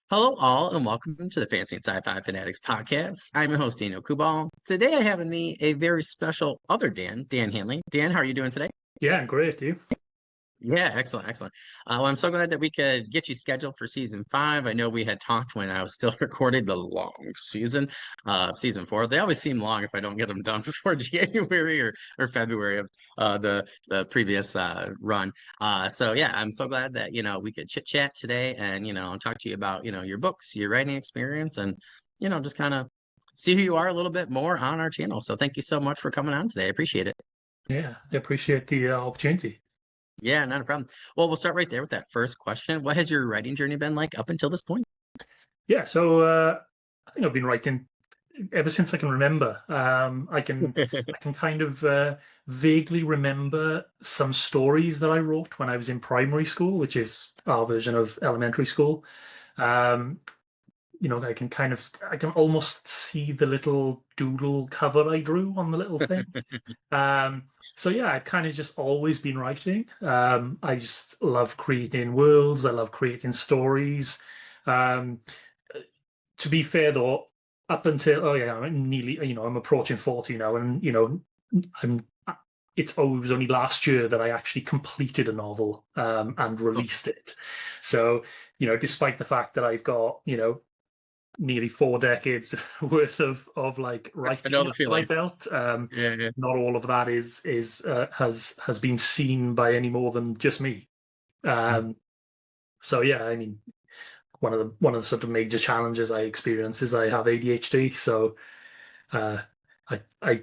Hello, all, and welcome to the Fancy and Sci-Fi Fanatics podcast. I'm your host, Daniel Coolbaugh. Today, I have with me a very special other Dan Hanley. Dan, how are you doing today? Yeah, great, you. Yeah, excellent, excellent. Well, I'm so glad that we could get you scheduled for season five. I know we had talked when I was still recording the long season, season four. They always seem long if I don't get them done before January or February of the previous run. So yeah, I'm so glad that we could chit chat today and talk to you about your books, your writing experience, and just kind of see who you are a little bit more on our channel. So thank you so much for coming on today. I appreciate it. Yeah, I appreciate the opportunity. Yeah, not a problem. Well, we'll start right there with that first question. What has your writing journey been like up until this point? Yeah, so I think I've been writing ever since I can remember. I can kind of vaguely remember some stories that I wrote when I was in primary school, which is our version of elementary school. Um, I can almost see the little doodle cover I drew on the little thing. So yeah, I've kind of just always been writing. I just love creating worlds. I love creating stories. Um, to be fair though, up until I'm nearly, I'm approaching 40 now, and I'm. It was only last year that I actually completed a novel and Oh, released it. So, despite the fact that I've got, nearly 4 decades worth of like I know writing the under my feeling. belt. Yeah, yeah. Not all of that has been seen by any more than just me. Mm. Um, so yeah, I mean, one of the sort of major challenges I experience is I have ADHD. So uh, I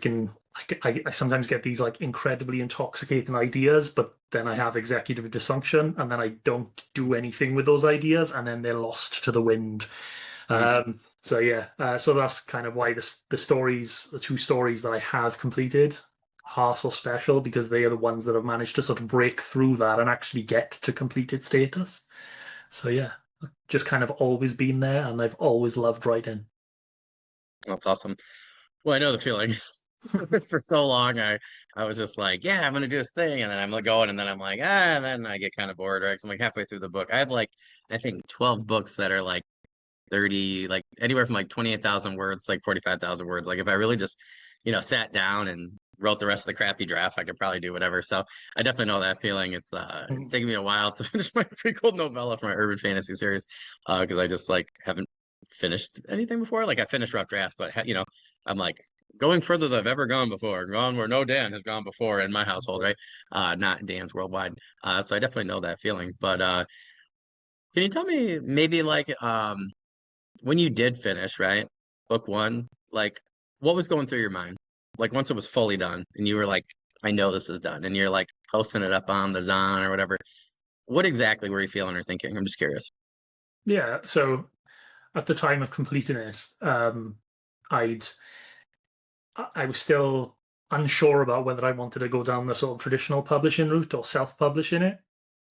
sometimes get these like incredibly intoxicating ideas, but then I have executive dysfunction, and then I don't do anything with those ideas, and then they're lost to the wind. Mm. So yeah, so that's kind of why the two stories that I have completed are so special, because they are the ones that have managed to sort of break through that and actually get to completed status. So yeah, just kind of always been there, and I've always loved writing. That's awesome. Well, I know the feeling. For so long, I was just like, yeah, I'm gonna do this thing, and then I'm like going, and then I'm like, and then I get kind of bored, right? So I'm like halfway through the book. I have like I think 12 books that are like 30, like anywhere from like 28,000 words, like 45,000 words. Like if I really just, sat down and wrote the rest of the crappy draft, I could probably do whatever. So I definitely know that feeling. It's taken me a while to finish my prequel novella for my urban fantasy series, because I just like haven't finished anything before. Like I finished rough drafts, but I'm like going further than I've ever gone before, gone where no Dan has gone before in my household, right? Not Dan's worldwide. So I definitely know that feeling. But can you tell me maybe like when you did finish, right? Book one, like what was going through your mind? Like once it was fully done and you were like, I know this is done, and you're like posting it up on the Zon or whatever. What exactly were you feeling or thinking? I'm just curious. Yeah, so at the time of completing it, I'd I was still unsure about whether I wanted to go down the sort of traditional publishing route or self-publishing it.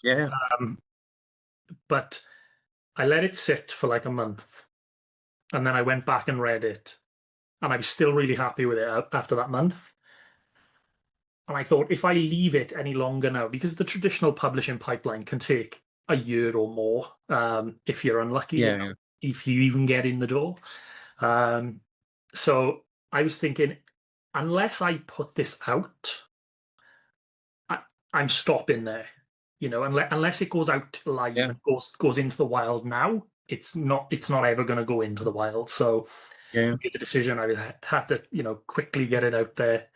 Yeah, Um, but I let it sit for like a month, and then I went back and read it, and I was still really happy with it after that month. And I thought, if I leave it any longer now, because the traditional publishing pipeline can take a year or more, if you're unlucky, yeah, yeah, if you even get in the door. Um, so I was thinking, unless I put this out, I, I'm stopping there. Unless it goes out live yeah, and goes into the wild now, it's not ever going to go into the wild. So yeah. I made the decision. I had to, quickly get it out there.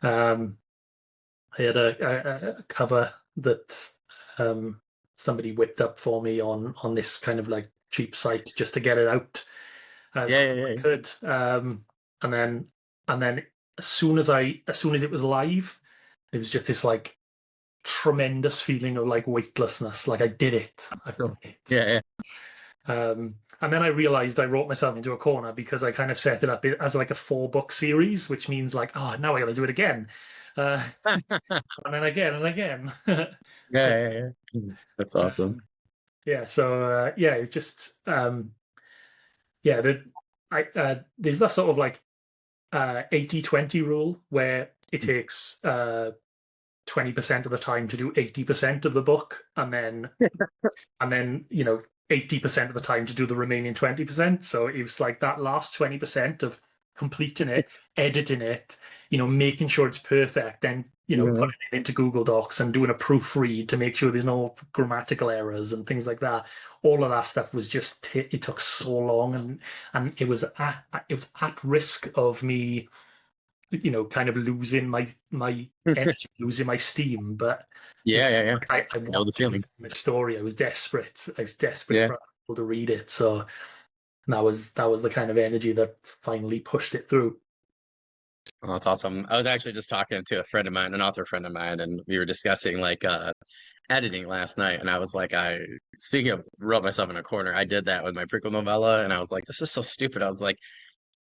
Um, I had a cover that somebody whipped up for me on this kind of like cheap site just to get it out as Yeah, quick yeah, as I yeah. could. And then as soon as it was live, it was just this like tremendous feeling of like weightlessness. Like I did it. I've So, done it. yeah, yeah. And then I realized I wrote myself into a corner because I kind of set it up as like a 4 book series, which means like, oh, now I got to do it again. Uh, and then again and again. Yeah, But yeah, yeah. That's awesome. yeah, so yeah, it's just yeah, there's that sort of like 80-20 rule where it takes 20% of the time to do 80% of the book, and then 80% of the time to do the remaining 20%. So it was like that last 20% of completing it, editing it, making sure it's perfect, then, Yeah. putting it into Google Docs and doing a proofread to make sure there's no grammatical errors and things like that. All of that stuff was just, it took so long, and it was at risk of me, kind of losing my energy, losing my steam. But Yeah, yeah, yeah. I I know wanted the to read feeling. the story. I was desperate. I was desperate Yeah. for people to read it. So that was the kind of energy that finally pushed it through. Oh, that's awesome. I was actually just talking to a friend of mine, an author friend of mine, and we were discussing like editing last night, and I was like, speaking of wrote myself in a corner, I did that with my prequel novella, and I was like, this is so stupid. I was like,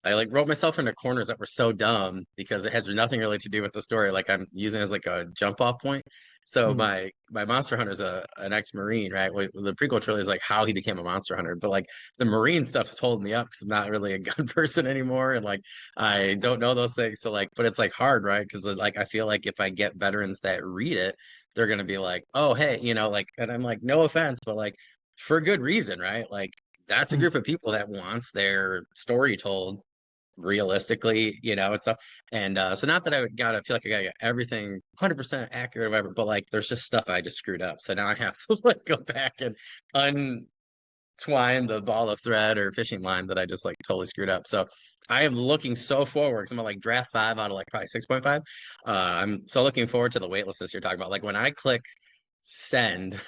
I like wrote myself into corners that were so dumb because it has nothing really to do with the story. Like I'm using it as like a jump off point. So Mm, my monster hunter is an ex-marine, right? The prequel trilogy is like how he became a monster hunter, but like the marine stuff is holding me up because I'm not really a gun person anymore, and like I don't know those things. So like, but it's like hard, right? Because like I feel like if I get veterans that read it, they're gonna be like, oh hey, like, and I'm like, no offense, but like for good reason, right? Like that's a mm. group of people that wants their story told realistically, and stuff. And so not that I gotta feel like I gotta get everything 100% accurate or whatever, but like there's just stuff I just screwed up. So now I have to like go back and untwine the ball of thread or fishing line that I just like totally screwed up. So I am looking so forward because I'm like draft 5 out of like probably 6.5. I'm so looking forward to the wait list you're talking about. Like when I click send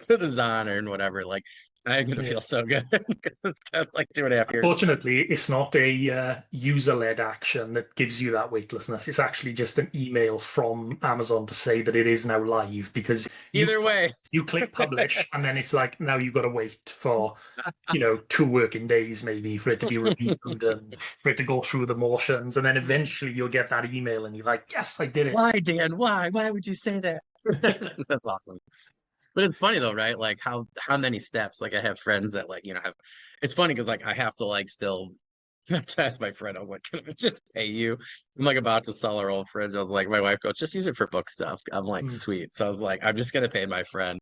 to the Zon or whatever, like I'm gonna Yeah. feel so good because it's kind of like 2.5 years. Unfortunately, it's not a user-led action that gives you that weightlessness. It's actually just an email from Amazon to say that it is now live, because you Either way. you click publish, and then it's like, now you've got to wait for 2 working days maybe for it to be reviewed and for it to go through the motions, and then eventually you'll get that email and you're like, yes, I did it. Why, Dan? Why? Why would you say that? That's awesome. But it's funny though, right? Like how many steps? Like I have friends that like, have it's funny because like I have to like still to ask my friend, I was like, can I just pay you? I'm like about to sell our old fridge. I was like, my wife goes, just use it for book stuff. I'm like, Mm. sweet. So I was like, I'm just gonna pay my friend,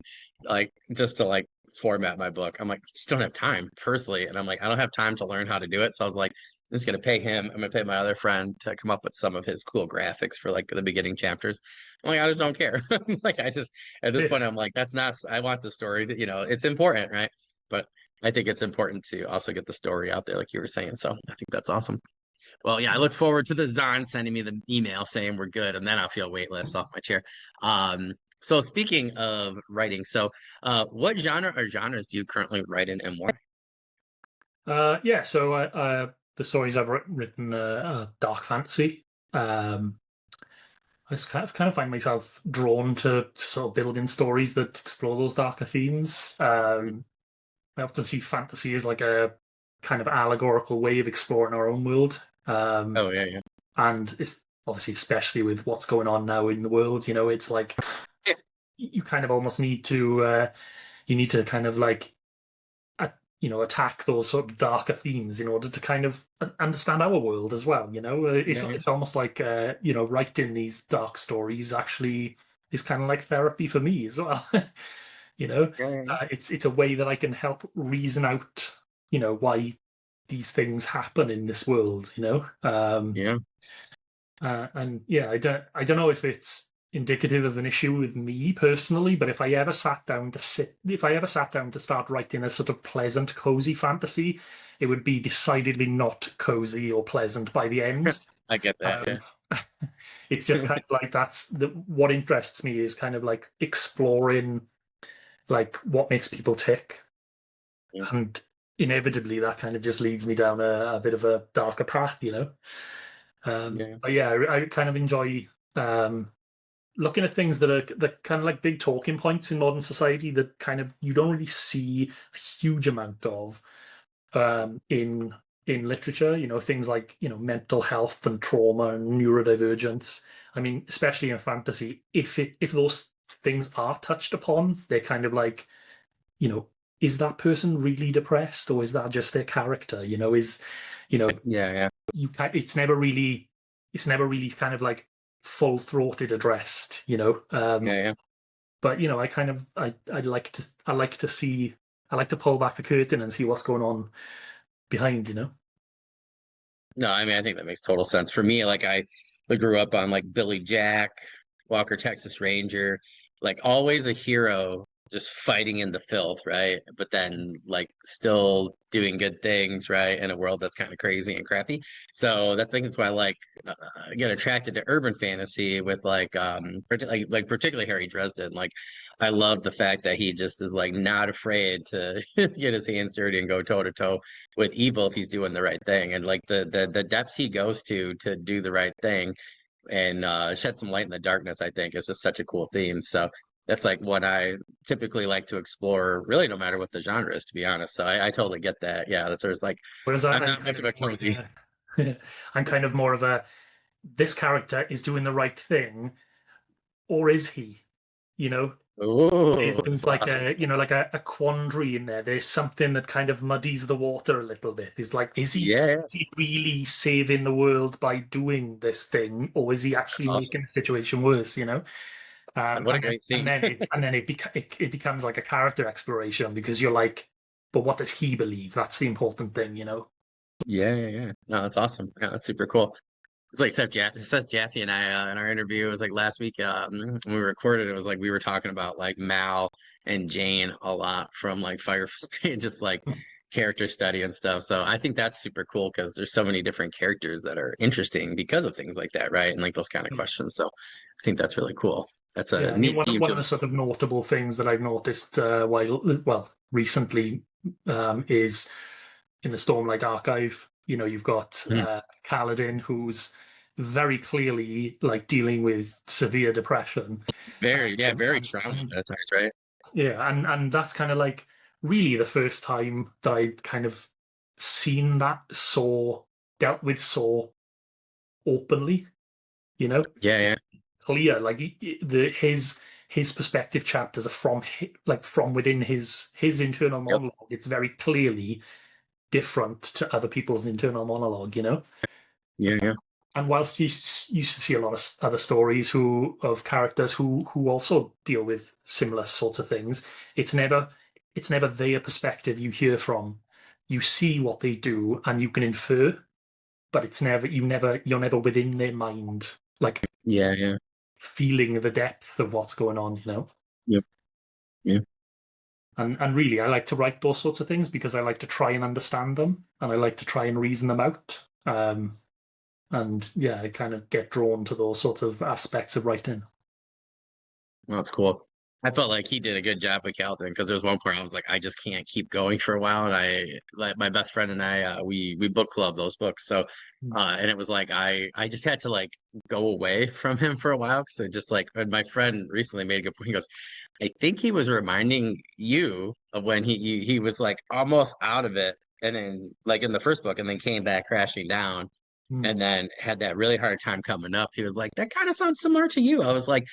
like, just to like format my book. I'm like, I just don't have time personally. And I'm like, I don't have time to learn how to do it. So I was like, I'm just gonna pay him. I'm gonna pay my other friend to come up with some of his cool graphics for like the beginning chapters. I'm like, I just don't care. Like I just at this Yeah. point, I'm like, that's not, I want the story to, it's important, right? But I think it's important to also get the story out there, like you were saying. So I think that's awesome. Well, yeah, I look forward to the Zon sending me the email saying we're good, and then I'll feel weightless off my chair. So speaking of writing, so what genre or genres do you currently write in and why? Yeah, so the stories I've written are dark fantasy. I just kind of find myself drawn to sort of building stories that explore those darker themes. I often see fantasy as like a kind of allegorical way of exploring our own world. Oh yeah, yeah. And it's obviously, especially with what's going on now in the world, it's like you kind of almost need to kind of like attack those sort of darker themes in order to kind of understand our world as well. It's Yeah, yeah, it's almost like writing these dark stories actually is kind of like therapy for me as well. you know, yeah, yeah, it's a way that I can help reason out why these things happen in this world. yeah. And yeah, I don't know if it's indicative of an issue with me personally, but if I ever sat down to start writing a sort of pleasant, cozy fantasy, it would be decidedly not cozy or pleasant by the end. I get that. Um, Yeah, it's just kind of like what interests me is kind of like exploring like what makes people tick, yeah, and inevitably that kind of just leads me down a bit of a darker path. yeah, But yeah, I kind of enjoy looking at things that kind of like big talking points in modern society that kind of you don't really see a huge amount of in literature. Things like mental health and trauma and neurodivergence. I mean, especially in fantasy, if those things are touched upon, they're kind of like, you know, is that person really depressed, or is that just their character? Is you know yeah, yeah, you can it's never really kind of like full throated addressed. yeah, yeah. But I kind of I like to see I like to pull back the curtain and see what's going on behind, you know. No, I mean, I think that makes total sense. For me, like I grew up on like Billy Jack, Walker Texas Ranger, like always a hero just fighting in the filth, right? But then like still doing good things, right? In a world that's kind of crazy and crappy. So that thing is why I like get attracted to urban fantasy with like particularly Harry Dresden. Like I love the fact that he just is like not afraid to get his hands dirty and go toe to toe with evil if he's doing the right thing, and like the depths he goes to do the right thing and shed some light in the darkness, I think is just such a cool theme. So that's like what I typically like to explore, really, no matter what the genre is, to be honest. So I totally get that. Yeah, that's there's like Whereas I'm I'm not kind much of of a more of cozy. a, I'm kind of more of a, this character is doing the right thing, or is he? You know, Ooh, there's that's like awesome. a, like a quandary in there. There's something that kind of muddies the water a little bit. It's like, Yeah, is he really saving the world by doing this thing, or is he that's actually awesome. making the situation worse? You know, God, what a and then great theme. it becomes like a character exploration because you're like, but what does he believe? That's the important thing, you know. Yeah, yeah, yeah. No, that's awesome. Yeah, that's super cool. It's like Seth Jaffe and I in our interview, it was like last week when we recorded, it was like we were talking about like Mal and Jane a lot from like Firefly and just like character study and stuff. So I think that's super cool because there's so many different characters that are interesting because of things like that, right? And like those kind of questions. So I think that's really cool. That's a Yeah, I mean, neat theme one to of the sort of notable things that I've noticed well, recently, is in the Stormlight Archive. You know, you've got Mhm. Kaladin, who's very clearly like dealing with severe depression, Very, yeah, very trauma and at times, right? yeah, and that's kind of like really the first time that I kind of seen that so dealt with so openly. You know, Yeah, yeah. clear. Like the his perspective chapters are like from within his internal Yep. monologue. It's very clearly different to other people's internal monologue, you know. Yeah, yeah. And whilst you used to see a lot of other stories who of characters who also deal with similar sorts of things, it's never their perspective you hear from. You see what they do and you can infer, but it's never you're never within their mind, like Yeah, yeah. feeling the depth of what's going on, you know. Yep. Yeah. And really, I like to write those sorts of things because I like to try and understand them and I like to try and reason them out. And yeah, I kind of get drawn to those sorts of aspects of writing. Well, that's cool. I felt like he did a good job with Calvin because there was one point I was like, I just can't keep going for a while, and I like my best friend and I we book club those books, so and it was like I just had to like go away from him for a while because I just like and my friend recently made a good point. He goes, I think he was reminding you of when he was like almost out of it, and then like in the first book, and then came back crashing down. Mm. And then had that really hard time coming up. He was like, "That kind of sounds similar to you." I was like,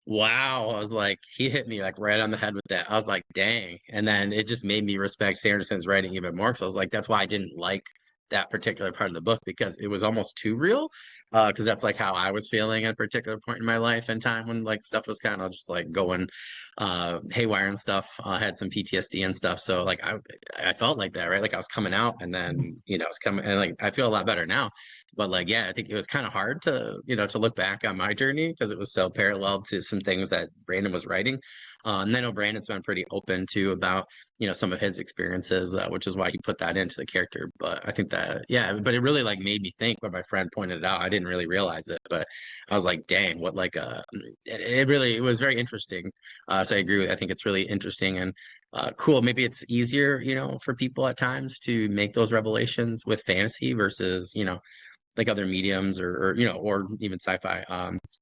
wow, I was like, he hit me like right on the head with that. I was like, dang. And then it just made me respect Sanderson's writing even more. So I was like, that's why I didn't like that particular part of the book because it was almost too real. Because that's like how I was feeling at a particular point in my life and time when like stuff was kind of just like going haywire and stuff. I had some PTSD and stuff. So like I felt like that, right? Like I was coming out and then, it's coming and like I feel a lot better now. But like, yeah, I think it was kind of hard to, to look back on my journey because it was so parallel to some things that Brandon was writing. And I know Brandon's been pretty open too about, some of his experiences, which is why he put that into the character. But I think that, yeah, but it really like made me think when my friend pointed it out. I didn't really realize it, but I was like, dang, what like, it was very interesting. So I agree with, I think it's really interesting and cool. Maybe it's easier, for people at times to make those revelations with fantasy versus, like other mediums or even sci-fi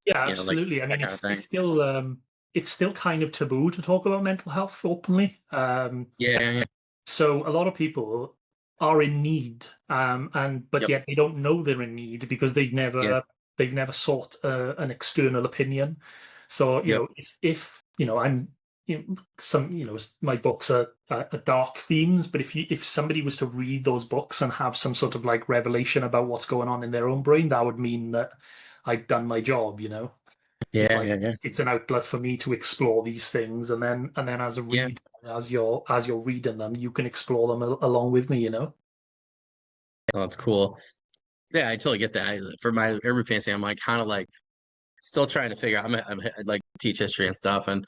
Yeah, like absolutely. I that mean, kind of thing. it's still kind of taboo to talk about mental health openly. Yeah, yeah. So a lot of people are in need, and but Yep. yet they don't know they're in need because Yeah. they've never sought an external opinion. So Yep. if I'm my books are dark themes, but if somebody was to read those books and have some sort of like revelation about what's going on in their own brain, that would mean that I've done my job, you know. It's Yeah, like yeah, yeah. it's an outlet for me to explore these things, and then as a Yeah. read, as you're reading them, you can explore them along with me, you know? Oh, that's cool. Yeah, I totally get that. For my urban fantasy, I'm like kind of like still trying to figure out. I like teach history and stuff, and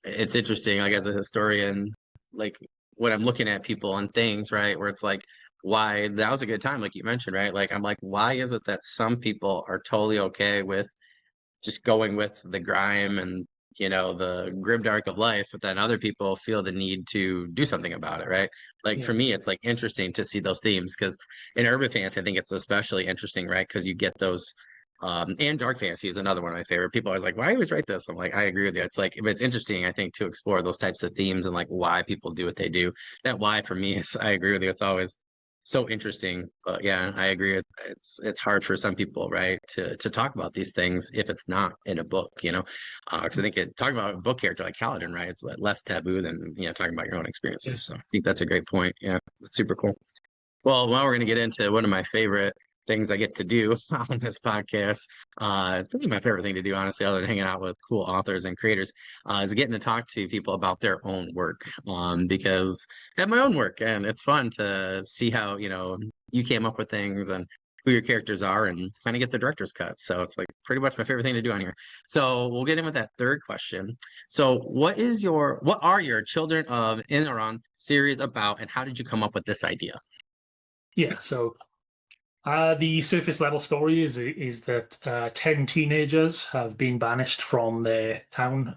it's interesting. Like as a historian, like when I'm looking at people and things, right, where it's like, why that was a good time, like you mentioned, right? Like I'm like, why is it that some people are totally okay with just going with the grime and the grim dark of life, but then other people feel the need to do something about it, right? Like for Yeah. me, it's like interesting to see those themes because in urban fantasy, I think it's especially interesting, right? Because you get those. And dark fantasy is another one of my favorite. People are always like, "Why do you always write this?" I'm like, I agree with you. It's like, but it's interesting, I think, to explore those types of themes and like why people do what they do. That why for me is, I agree with you. It's always so interesting. But yeah, I agree. It's hard for some people, right, to talk about these things if it's not in a book, because I think talking about a book character like Kaladin, right, it's less taboo than talking about your own Yeah. experiences. So I think that's a great point. Yeah, that's super cool. Well, now we're going to get into one of my favorite things I get to do on this podcast. It's really my favorite thing to do, honestly, other than hanging out with cool authors and creators, is getting to talk to people about their own work. Because I have my own work, and it's fun to see how you came up with things and who your characters are, and kind of get the director's cut. So it's like pretty much my favorite thing to do on here. So we'll get in with that third question. So what are your Children of Inaron series about, and how did you come up with this idea? Yeah. So the surface level story is that 10 teenagers have been banished from their town.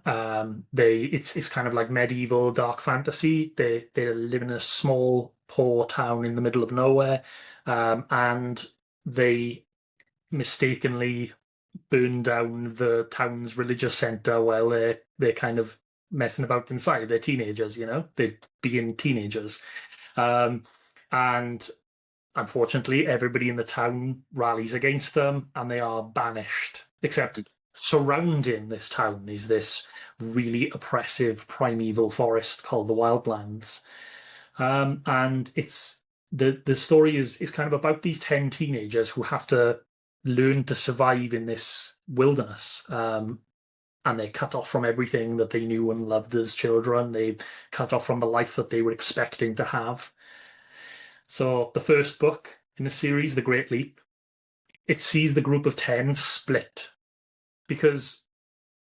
It's kind of like medieval dark fantasy. They live in a small, poor town in the middle of nowhere, and they mistakenly burn down the town's religious center while they're kind of messing about inside. They're teenagers, you know, they're being teenagers. Um, and unfortunately, everybody in the town rallies against them and they are banished. Except surrounding this town is this really oppressive primeval forest called the Wildlands. And it's the story is kind of about these 10 teenagers who have to learn to survive in this wilderness. And they're cut off from everything that they knew and loved as children. They cut off from the life that they were expecting to have. So the first book in the series, The Great Leap, it sees the group of 10 split because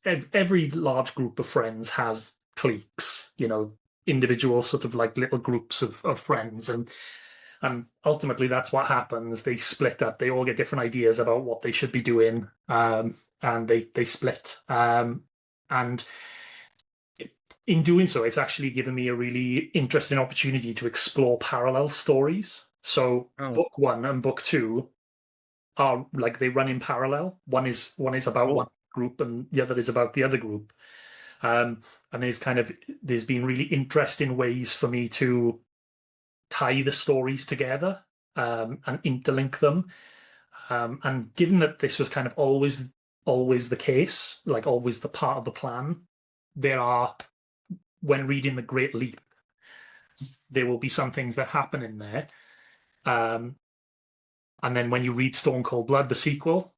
every large group of friends has cliques, you know, individual sort of like little groups of friends. And ultimately that's what happens. They split up. They all get different ideas about what they should be doing. And they split. And in doing so, it's actually given me a really interesting opportunity to explore parallel stories. So Oh, book one and book two are like they run in parallel. One is about one cool. group and the other is about the other group. Um, and there's been really interesting ways for me to tie the stories together and interlink them. And given that this was kind of always the case, like always the part of the plan, there are when reading The Great Leap, there will be some things that happen in there. Um, and then when you read Stone Cold Blood, the sequel,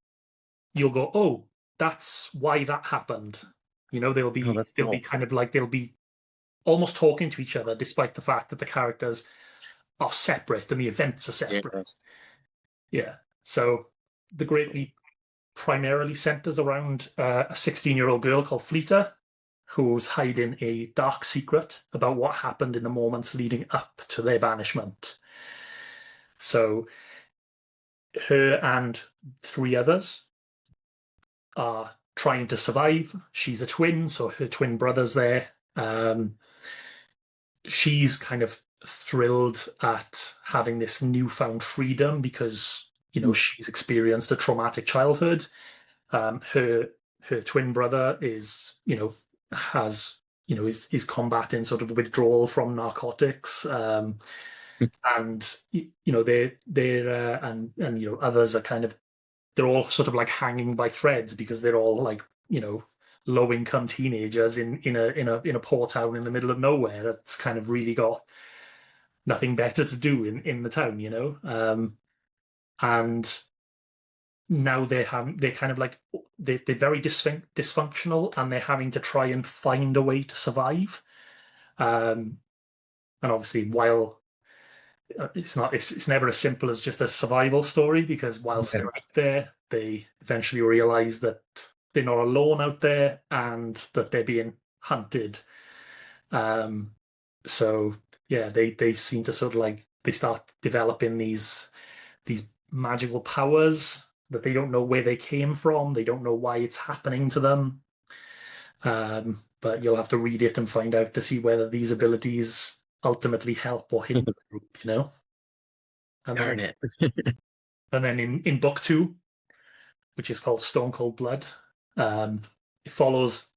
you'll go, oh, that's why that happened. You know, Oh, that's they'll be cool. kind of like they'll be almost talking to each other, despite the fact that the characters are separate and the events are Yeah. separate. Yeah. So the Great Leap primarily centers around a 16-year-old girl called Fleeta, who's hiding a dark secret about what happened in the moments leading up to their banishment. So her and three others are trying to survive. She's a twin, so her twin brother's there. She's kind of thrilled at having this newfound freedom because she's experienced a traumatic childhood. Her twin brother has is combating sort of withdrawal from narcotics. And they're and others are kind of they're all sort of like hanging by threads because they're all like low income teenagers in a poor town in the middle of nowhere that's kind of really got nothing better to do in the town, and now they're kind of like they're very dysfunctional, and they're having to try and find a way to survive. And obviously, while it's never as simple as just a survival story, because whilst Yeah. they're out there, they eventually realize that they're not alone out there and that they're being hunted. Um, so yeah, they seem to sort of like they start developing these magical powers that they don't know where they came from. They don't know why it's happening to them. But you'll have to read it and find out to see whether these abilities ultimately help or hinder the group, you know? And then Darn it. in book two, which is called Stone Cold Blood, um, it follows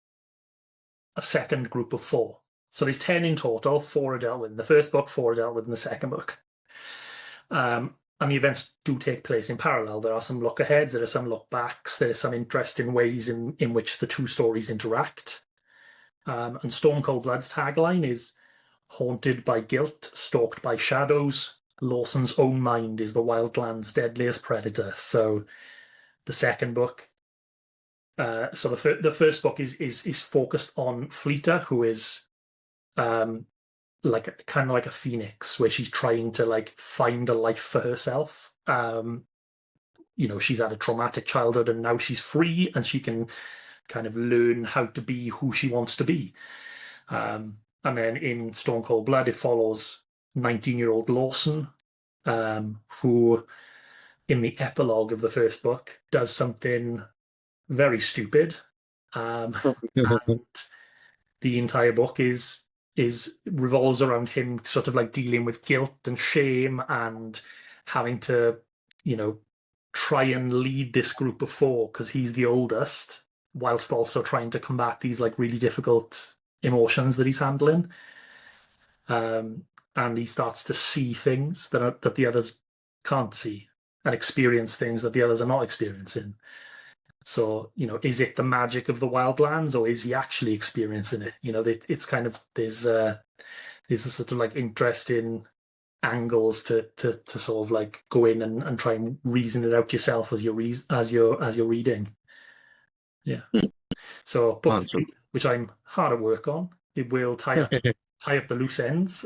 a second group of four. So there's 10 in total, four are dealt with in the first book, four are dealt with in the second book. And the events do take place in parallel. There are some look aheads, there are some look backs, there are some interesting ways in which the two stories interact. And Stone Cold Blood's tagline is haunted by guilt, stalked by shadows. Lawson's own mind is the wildland's deadliest predator. So the second book, so the first book is focused on Fleeta, who is like kind of like a phoenix, where she's trying to like find a life for herself. She's had a traumatic childhood, and now she's free, and she can kind of learn how to be who she wants to be. And then in Stone Cold Blood, it follows 19-year-old Lawson, who, in the epilogue of the first book, does something very stupid. And the entire book is revolves around him sort of like dealing with guilt and shame and having to, try and lead this group of four because he's the oldest, whilst also trying to combat these like really difficult emotions that he's handling. And he starts to see things that the others can't see, and experience things that the others are not experiencing. So, is it the magic of the wildlands, or is he actually experiencing it? It's kind of there's a sort of like interesting angles to sort of like go in and try and reason it out yourself as you're reading. Yeah. So book three, which I'm hard at work on, it will tie up the loose ends,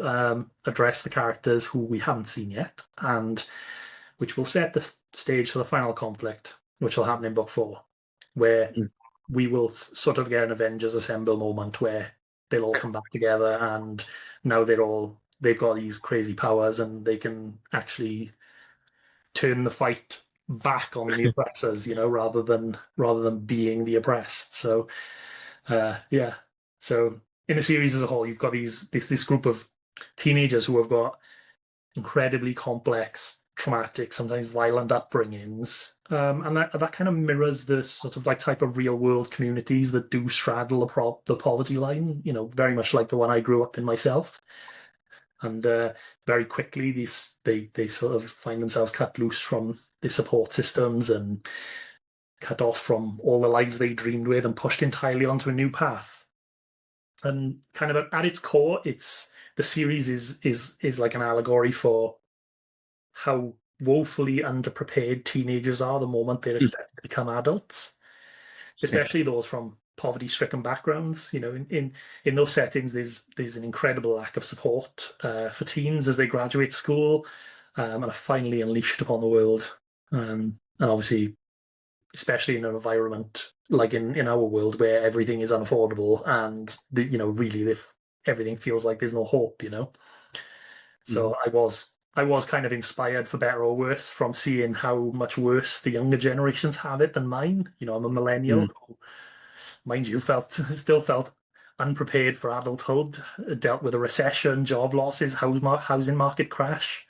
address the characters who we haven't seen yet, and which will set the stage for the final conflict, which will happen in book four, where we will sort of get an Avengers Assemble moment where they'll all come back together, and now they've got these crazy powers, and they can actually turn the fight back on the oppressors, rather than being the oppressed. So yeah. So in the series as a whole, you've got this group of teenagers who have got incredibly complex, traumatic, sometimes violent upbringings, and that kind of mirrors the sort of like type of real world communities that do straddle the poverty line. Very much like the one I grew up in myself. And very quickly, they sort of find themselves cut loose from the support systems and cut off from all the lives they dreamed with, and pushed entirely onto a new path. And kind of at its core, the series is like an allegory for how woefully underprepared teenagers are the moment they're expected to become adults, especially those from poverty-stricken backgrounds. In those settings, there's an incredible lack of support for teens as they graduate school, and are finally unleashed upon the world. And obviously, especially in an environment like in our world where everything is unaffordable, and really, if everything feels like there's no hope. So I was kind of inspired, for better or worse, from seeing how much worse the younger generations have it than mine. I'm a millennial who, mind you, still felt unprepared for adulthood, dealt with a recession, job losses, housing market crash.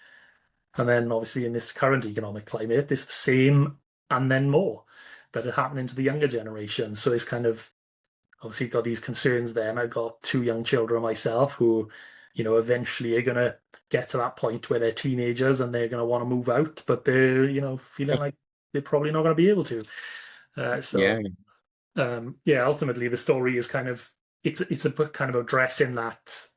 And then obviously in this current economic climate, it's the same and then more that are happening to the younger generation. So it's kind of obviously got these concerns there. And I've got two young children myself who, eventually are going to get to that point where they're teenagers and they're going to want to move out, but they're, feeling like they're probably not going to be able to. Ultimately the story is kind of, it's a kind of addressing that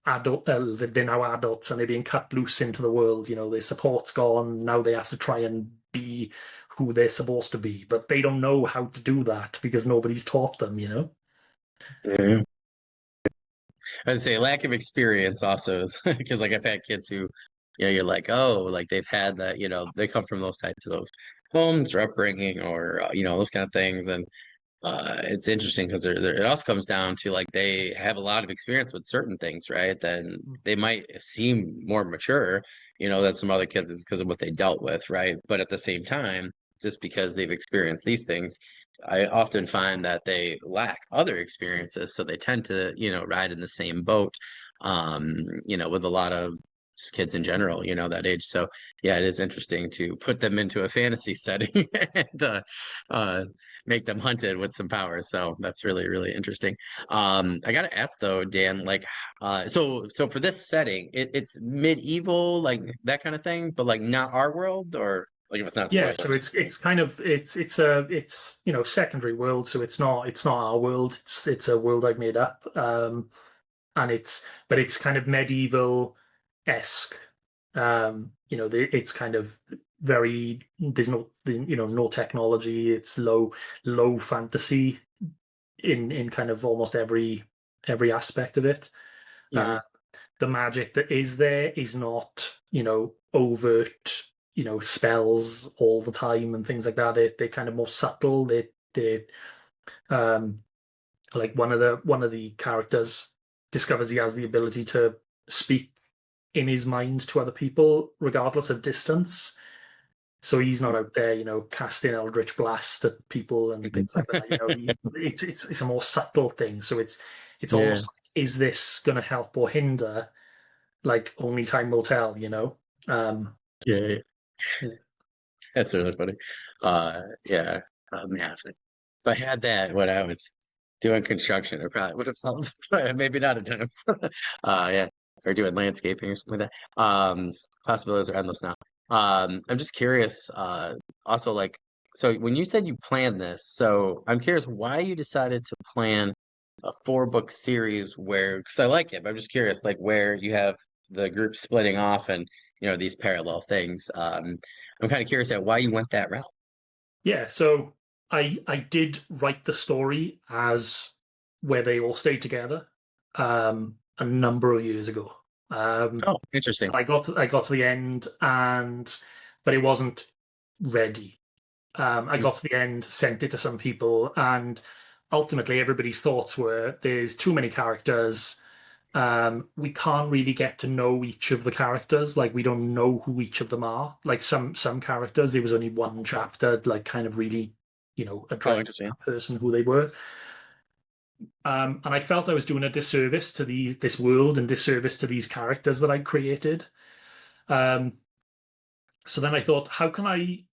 adult, they're now adults and they're being cut loose into the world. Their support's gone. Now they have to try and be who they're supposed to be, but they don't know how to do that because nobody's taught them, you know? Yeah. I'd say lack of experience also is because like I've had kids who, you're like, oh, like they've had that, they come from those types of homes or upbringing or those kind of things, and it's interesting because it also comes down to like they have a lot of experience with certain things, right? Then they might seem more mature, than some other kids is because of what they dealt with, right? But at the same time, just because they've experienced these things, I often find that they lack other experiences, so they tend to, ride in the same boat, with a lot of just kids in general, that age. So yeah, it is interesting to put them into a fantasy setting and uh, make them hunted with some powers. So that's really, really interesting. I gotta ask though, Dan, like, so for this setting, it's medieval, like that kind of thing, but like not our world, or like if it's not Yeah, so spoilers. it's kind of it's you know, secondary world, so it's not our world. It's a world I've made up. And it's kind of medieval-esque. It's kind of very, there's no technology. It's low fantasy in kind of almost every aspect of it. Yeah, Uh, the magic that is there is not, overt, spells all the time and things like that. They're kind of more subtle. They um like one of the characters discovers he has the ability to speak in his mind to other people regardless of distance. So he's not out there, casting Eldritch Blast at people and things like that. It's a more subtle thing. So it's yeah, almost like, is this going to help or hinder? Like only time will tell, Um, yeah. yeah. That's really funny. Yeah, man, if I had that when I was doing construction, it probably would have solved, but maybe not at times. Yeah, or doing landscaping or something like that. Possibilities are endless now. I'm just curious. Also, like, so when you said you planned this, so I'm curious why you decided to plan a 4-book series where, because I like it, but I'm just curious, like, where you have the group splitting off and these parallel things. I'm kind of curious at why you went that route. Yeah, so I did write the story as where they all stay together a number of years ago. Oh, interesting. I got to the end but it wasn't ready. I Mm. got to the end, sent it to some people, and ultimately everybody's thoughts were there's too many characters. We can't really get to know each of the characters. Like we don't know who each of them are. Like some characters, there was only one chapter, like kind of really, Oh, addressed interesting. that person who they were. And I felt I was doing a disservice to this world and disservice to these characters that I created. Um, so then I thought, how can I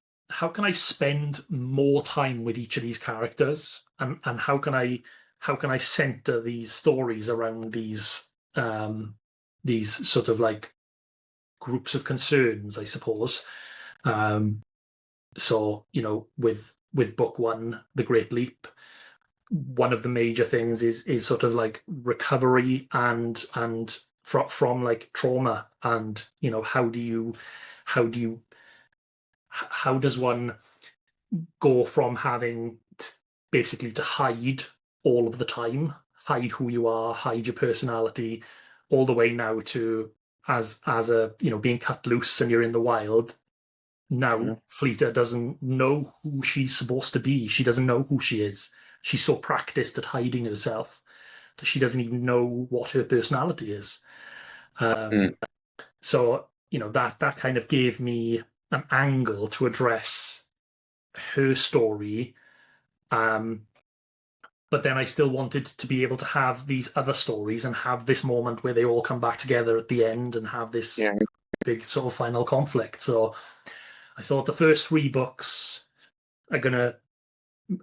spend more time with each of these characters, and how can I center these stories around these sort of like groups of concerns, I suppose. Um, so with book one, The Great Leap, one of the major things is sort of like recovery and from like trauma, and how do you how does one go from having basically to hide all of the time, hide who you are, hide your personality, all the way now to as a being cut loose and you're in the wild. Now Mhm. Fleeta doesn't know who she's supposed to be. She doesn't know who she is. She's so practiced at hiding herself that she doesn't even know what her personality is. Mm. So that kind of gave me an angle to address her story. Um, but then I still wanted to be able to have these other stories and have this moment where they all come back together at the end and have this Yeah. big sort of final conflict. So I thought the first 3 books are going to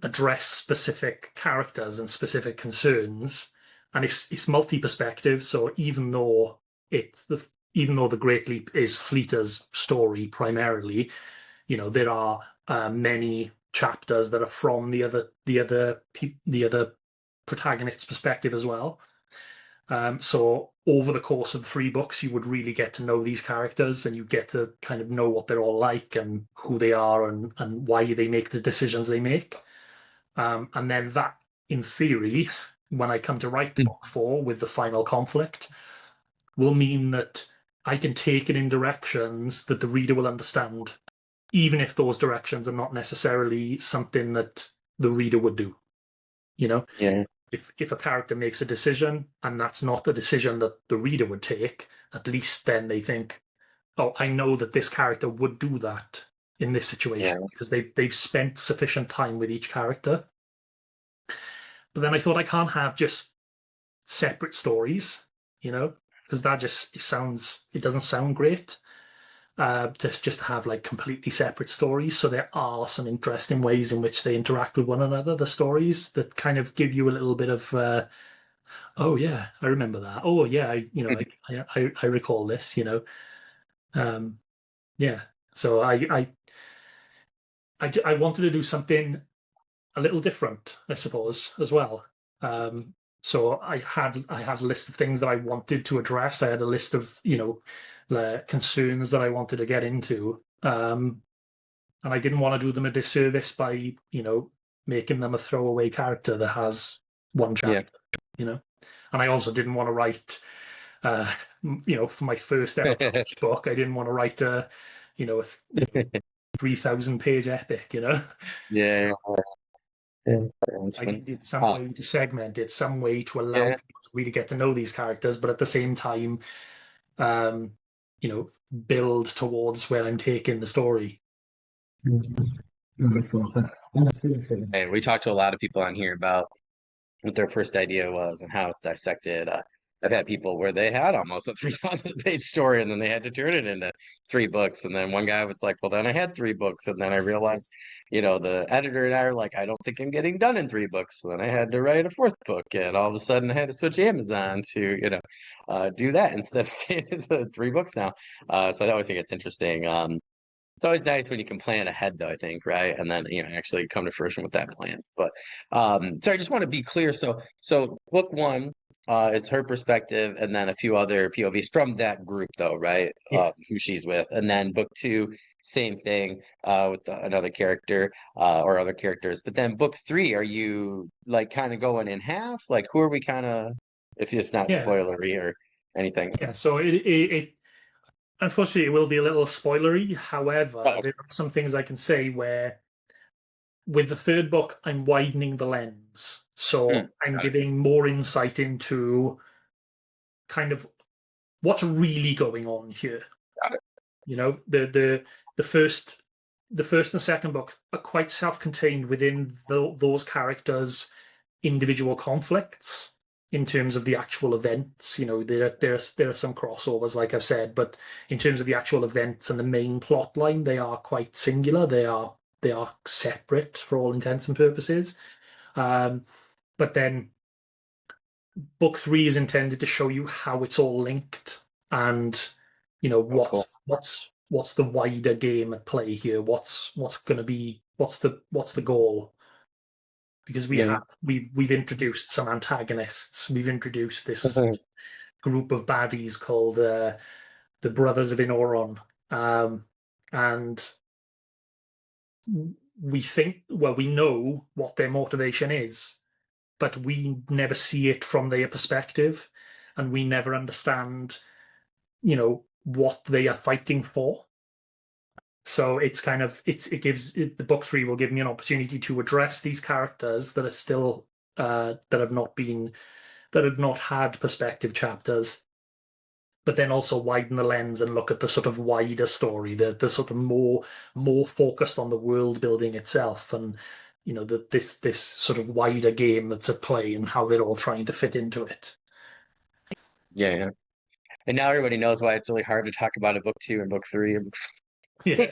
address specific characters and specific concerns, and it's multi-perspective. So even though the Great Leap is Fleeta's story primarily, there are many chapters that are from the other protagonist's perspective as well. So over the course of 3 books, you would really get to know these characters, and you get to kind of know what they're all like and who they are, and why they make the decisions they make. And then that, in theory, when I come to write book 4 with the final conflict, will mean that I can take it in directions that the reader will understand, even if those directions are not necessarily something that the reader would do. You know, Yeah. if a character makes a decision and that's not the decision that the reader would take, at least then they think, oh, I know that this character would do that in this situation, Yeah. because they've spent sufficient time with each character. But then I thought, I can't have just separate stories, because that just it doesn't sound great. To just have like completely separate stories. So there are some interesting ways in which they interact with one another, the stories that kind of give you a little bit of, oh yeah, I remember that. Oh yeah, I recall this. Um, yeah. So I wanted to do something a little different, I suppose, as well. So I had a list of things that I wanted to address. I had a list of concerns that I wanted to get into, and I didn't want to do them a disservice by making them a throwaway character that has one Yeah. chapter. And I also didn't want to write, for my first ever published book, I didn't want to write a 3,000-page epic. Yeah. Yeah. That's I fun. needed some way to segment it, some way to allow Yeah. people to really get to know these characters, but at the same time, um, build towards where I'm taking the story. That makes a lot of sense. And that's good. And we talked to a lot of people on here about what their first idea was and how it's dissected. I've had people where they had almost a 3,000-page story and then they had to turn it into 3 books. And then one guy was like, well, then I had 3 books. And then I realized, the editor and I are like, I don't think I'm getting done in 3 books. So then I had to write a 4th book. And all of a sudden I had to switch Amazon to, do that instead of saying it's 3 books now. So I always think it's interesting. It's always nice when you can plan ahead, though, I think, right? And then, actually come to fruition with that plan. But so I just want to be clear. So book 1 is her perspective, and then a few other POVs from that group, though, right? Yeah. Who she's with. And then book 2, same thing, with another character, or other characters. But then book 3, are you like kind of going in half? Like, who are we kind of, if it's not Yeah. spoilery or anything? Yeah. So it unfortunately, it will be a little spoilery. However, Oh, there are some things I can say where, with the 3rd book, I'm widening the lens. So I'm got it. giving more insight into kind of what's really going on here. Got it. The first and second book are quite self-contained within those characters' individual conflicts in terms of the actual events. There are some crossovers, like I've said, but in terms of the actual events and the main plot line, they are quite singular. They are separate for all intents and purposes. But then book 3 is intended to show you how it's all linked, and Oh, cool. what's the wider game at play here. What's the goal? Because Yeah. we've introduced some antagonists. We've introduced this group of baddies called the Brothers of Inoron, and we know what their motivation is, but we never see it from their perspective, and we never understand, what they are fighting for. So it's kind of the book 3 will give me an opportunity to address these characters that are still that have not had perspective chapters, but then also widen the lens and look at the sort of wider story, the sort of more focused on the world building itself, and this sort of wider game that's at play and how they're all trying to fit into it. Yeah, yeah. And now everybody knows why it's really hard to talk about a book 2 and book 3. Yeah.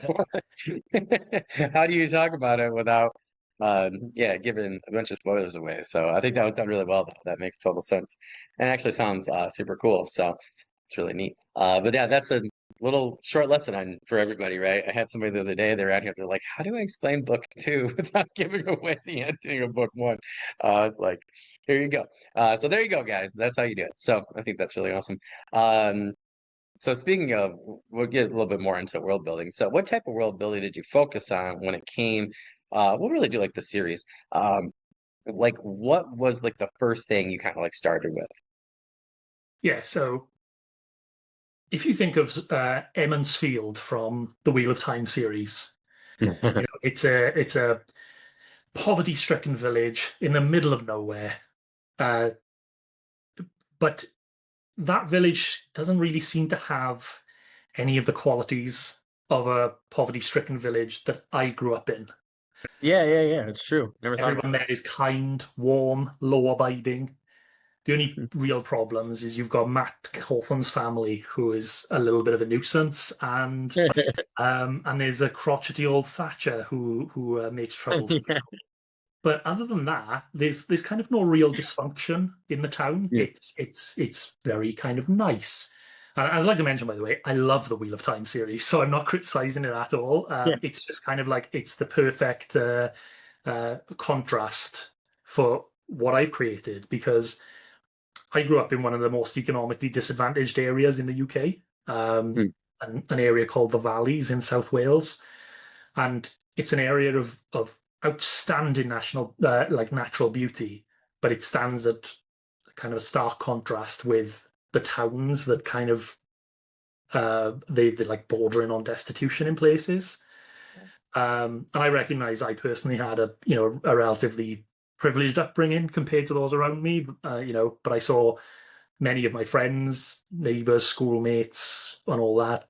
How do you talk about it without, giving a bunch of spoilers away? So I think that was done really well, though. That makes total sense, and actually sounds super cool. So it's really neat. But yeah, that's little short lesson on for everybody, right? I had somebody the other day, they're out here, they're like, how do I explain book two without giving away the ending of book one? It's like, here you go. So there you go, guys. That's how you do it. So I think that's really awesome. Um, so speaking of, we'll get a little bit more into world building. So what type of world building did you focus on when it came? We'll really do like the series. Like what was like the first thing you kind of like started with? Yeah, so if you think of Emmons Field from the Wheel of Time series, it's a poverty-stricken village in the middle of nowhere. Uh, but that village doesn't really seem to have any of the qualities of a poverty-stricken village that I grew up in. Yeah. It's true. Never thought about Everyone there is kind, warm, law-abiding. The only that. real problems is you've got Matt Cawthon's family, who is a little bit of a nuisance, and there's a crotchety old Thatcher who makes trouble for Yeah. people. But other than that, there's kind of no real dysfunction in the town. Yeah. It's very kind of nice. And I'd like to mention, by the way, I love the Wheel of Time series, so I'm not criticizing it at all. Yeah. It's just kind of like it's the perfect contrast for what I've created because I grew up in one of the most economically disadvantaged areas in the UK, Mm. an area called the Valleys in South Wales, and it's an area of outstanding national like natural beauty, but it stands at kind of a stark contrast with the towns that kind of they're like bordering on destitution in places. And I recognize I personally had a relatively privileged upbringing compared to those around me. But I saw many of my friends, neighbors, schoolmates, and all that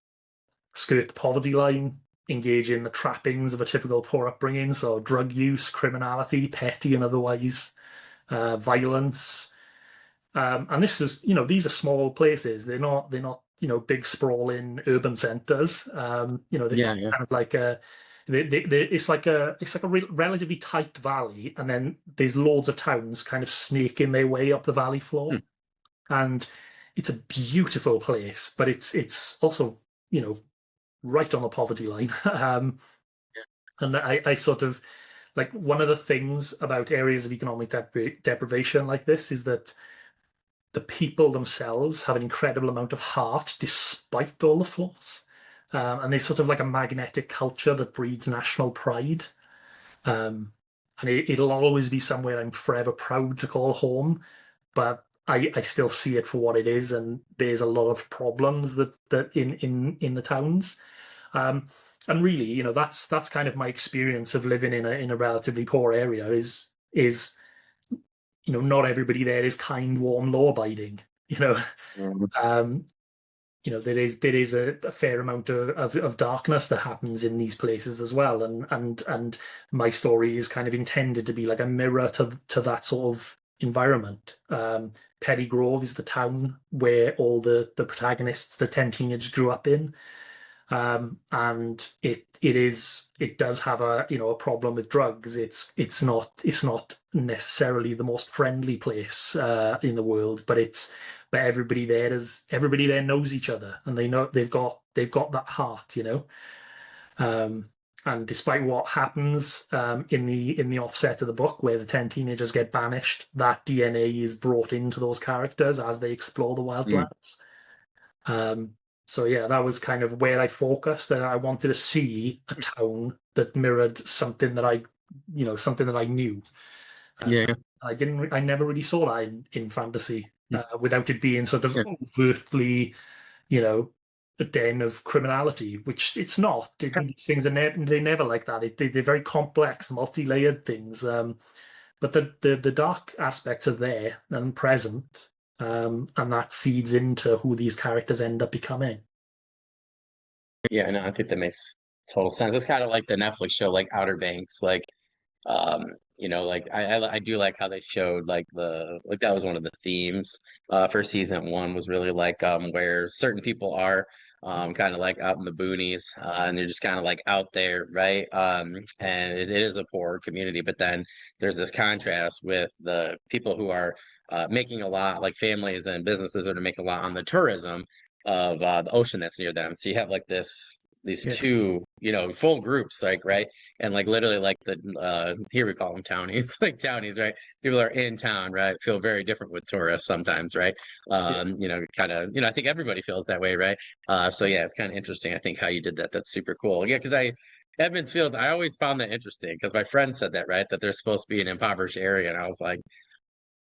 skirt the poverty line, engage in the trappings of a typical poor upbringing, so drug use, criminality, petty and otherwise, violence. And this is, these are small places. They're not big sprawling urban centers. It's Yeah. kind of like it's like a relatively tight valley, and then there's loads of towns kind of snaking their way up the valley floor, Mm. and it's a beautiful place, but it's also right on the poverty line. And I sort of like one of the things about areas of economic deprivation like this is that the people themselves have an incredible amount of heart despite all the flaws. And there's sort of like a magnetic culture that breeds national pride. Um, and it'll always be somewhere I'm forever proud to call home, but I still see it for what it is, and there's a lot of problems that in the towns. Um, and really, that's kind of my experience of living in a relatively poor area is not everybody there is kind, warm, law abiding. You know, Mm. um, there is a fair amount of darkness that happens in these places as well, and my story is kind of intended to be like a mirror to that sort of environment. Perry Grove is the town where all the protagonists, the 10 teenagers, grew up in. And it does have a problem with drugs. It's not necessarily the most friendly place in the world, but everybody there knows each other, and they've got that heart. Um, and despite what happens in the offset of the book, where the 10 teenagers get banished, that DNA is brought into those characters as they explore the Mm. wildlands. So yeah, that was kind of where I focused, and I wanted to see a town that mirrored something that I knew. Yeah. I never really saw that in fantasy, Mm. without it being sort of Yeah. overtly, you know, a den of criminality, which it's not. These things they're never like that. They're very complex, multi-layered things. But the dark aspects are there and present, and that feeds into who these characters end up becoming. Yeah, no, I think that makes total sense. It's kind of like the Netflix show, like Outer Banks. Like I do like how they showed like that was one of the themes for season one was really like where certain people are kind of like out in the boonies and they're just kind of like out there, right? And it is a poor community, but then there's this contrast with the people who are making a lot, like families and businesses that are making a lot on the tourism. the ocean that's near them. So you have like these Yeah. two, full groups, like, right? And like literally like here we call them townies, like townies, right? People are in town, right? Feel very different with tourists sometimes, right? Yeah. Kind of, I think everybody feels that way, right? So yeah, it's kind of interesting. I think how you did that. That's super cool. Yeah, because Edmonds Field, I always found that interesting because my friend said that, right? That they're supposed to be an impoverished area. And I was like,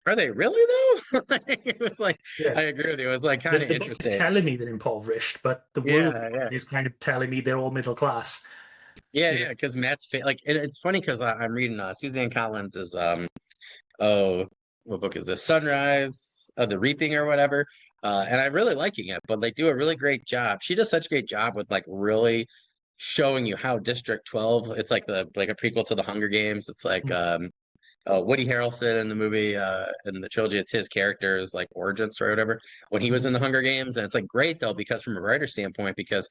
are they really though? Like, it was like, Yeah. I agree with you. It was like kind of The book is interesting. telling me they're impoverished, but the world Yeah, yeah. is kind of telling me they're all middle class. Yeah, You know. yeah, because like it's funny because I'm reading Suzanne Collins is oh, what book is this? Sunrise of the Reaping or whatever. And I'm really liking it, but they do a really great job. She does such a great job with like really showing you how District 12, it's like the like a prequel to the Hunger Games. It's like Woody Harrelson in the movie in the trilogy, it's his character's like origin story or whatever when he was Mhm. in the Hunger Games. And it's like great though, because from a writer standpoint, because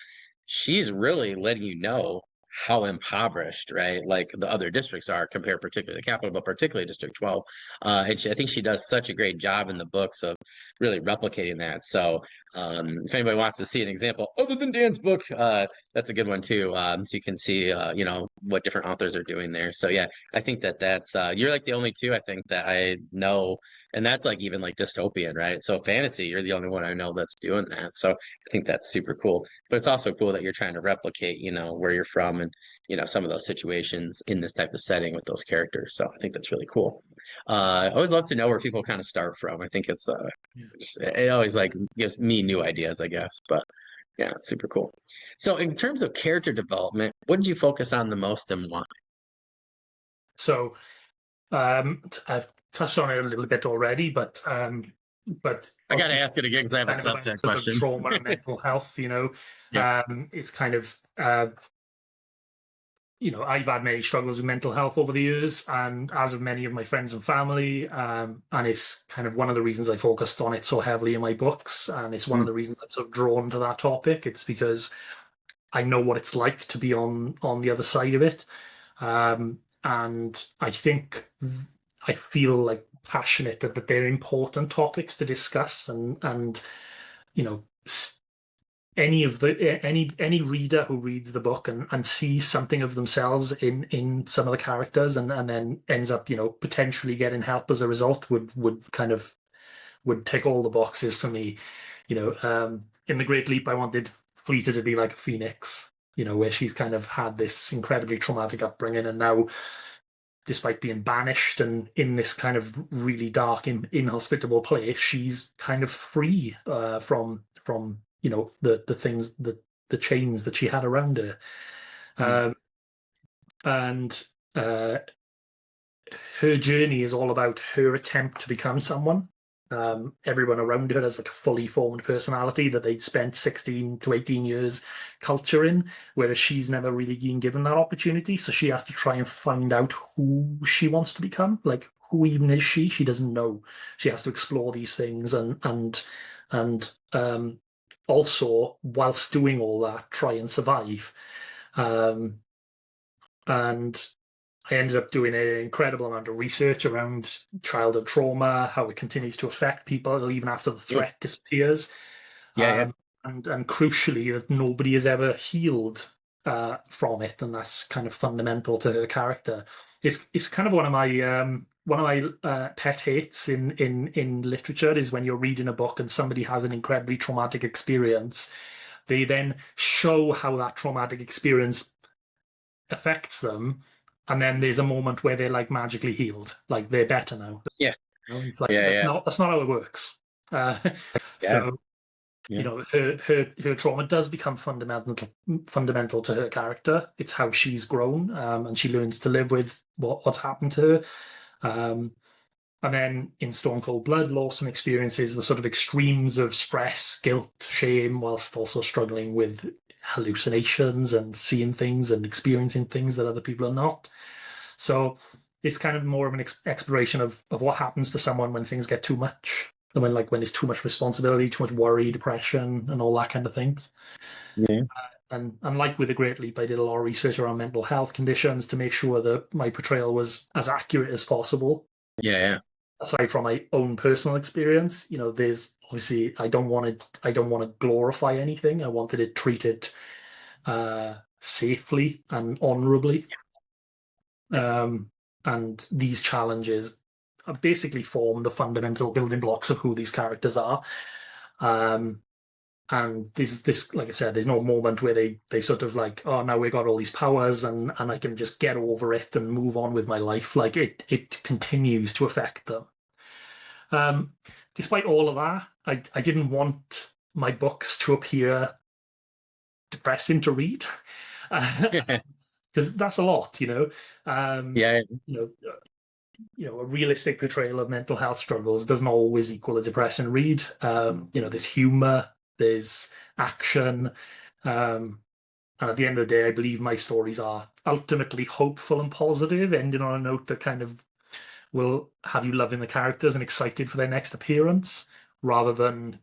she's really letting you know how impoverished, right? Like the other districts are compared particularly to the capital, but particularly District 12. I think she does such a great job in the books of really replicating that. So if anybody wants to see an example other than Dan's book, that's a good one too. So you can see, what different authors are doing there. So yeah, I think that's you're like the only two I think that I know, and that's like even like dystopian, right? So fantasy, you're the only one I know that's doing that. So I think that's super cool. But it's also cool that you're trying to replicate, where you're from and some of those situations in this type of setting with those characters. So I think that's really cool. I always love to know where people kind of start from. I think Yeah. it always like gives me new ideas, I guess. But yeah, it's super cool. So in terms of character development, what did you focus on the most and why? So I've touched on it a little bit already, but I got to ultimately ask it again because I have a kind of about subset sort of question. trauma and mental health. Yeah. It's kind of I've had many struggles with mental health over the years, and as of many of my friends and family, and it's kind of one of the reasons I focused on it so heavily in my books, and it's one of Mm. the reasons I'm sort of drawn to that topic. It's because I know what it's like to be on the other side of it, and I feel like passionate that they're important topics to discuss, and you know any reader who reads the book and sees something of themselves in some of the characters and then ends up potentially getting help as a result would tick all the boxes for me. In The Great Leap, I wanted Fleeta to be like a phoenix, where she's kind of had this incredibly traumatic upbringing, and now, despite being banished and in this kind of really dark, inhospitable place, she's kind of free from the things, the chains that she had around her. Mm. Um, and her journey is all about her attempt to become someone. Everyone around her has like a fully formed personality that they'd spent 16 to 18 years culturing, whereas she's never really been given that opportunity. So she has to try and find out who she wants to become. Like, who even is she? She doesn't know. She has to explore these things and also, whilst doing all that, try and survive. Um, and I ended up doing an incredible amount of research around childhood trauma, how it continues to affect people even after the Yeah, threat disappears, yeah, yeah. and crucially that nobody has ever healed from it, and that's kind of fundamental to her character. It's kind of one of my pet hates in literature is when you're reading a book and somebody has an incredibly traumatic experience. They then show how that traumatic experience affects them, and then there's a moment where they're like magically healed, like they're better now. Yeah, It's like yeah, that's yeah, not how it works. Uh, yeah, so yeah, her trauma does become fundamental to her character. It's how she's grown, and she learns to live with what's happened to her. Um, and then in Stone Cold Blood, Lawson experiences the sort of extremes of stress, guilt, shame, whilst also struggling with hallucinations and seeing things and experiencing things that other people are not. So it's kind of more of an exploration of what happens to someone when things get too much, and when there's too much responsibility, too much worry, depression, and all that kind of things. yeah, And like with The Great Leap, I did a lot of research around mental health conditions to make sure that my portrayal was as accurate as possible. yeah, yeah. aside from my own personal experience, there's obviously I don't want to glorify anything. I wanted it treated safely and honorably. Um, and these challenges basically form the fundamental building blocks of who these characters are. Um, and this, like I said, there's no moment where they sort of like, oh, now we got all these powers and I can just get over it and move on with my life. Like it continues to affect them. Um, Despite all of that, I didn't want my books to appear depressing to read. Because that's a lot, Yeah, you know, a realistic portrayal of mental health struggles doesn't always equal a depressing read. There's humor, there's action, and at the end of the day, I believe my stories are ultimately hopeful and positive, ending on a note that kind of will have you loving the characters and excited for their next appearance, rather than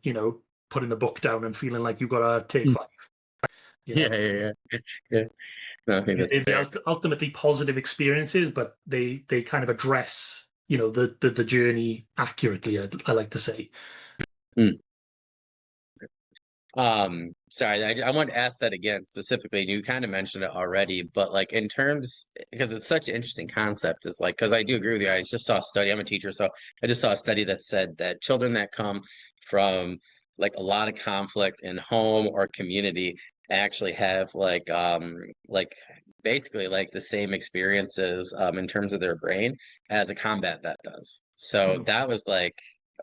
putting the book down and feeling like you've got to take five. You yeah, know, yeah, yeah. Yeah. No, I think that's they're fair. ultimately positive experiences, but they kind of address the journey accurately. I like to say. Mm. Sorry, I want to ask that again specifically. You kind of mentioned it already, but like in terms, because it's such an interesting concept, is like, because I do agree with you. I just saw a study, I'm a teacher, so I just saw a study that said that children that come from like a lot of conflict in home or community actually have like basically like the same experiences in terms of their brain as a combat vet does. So Mm. that was like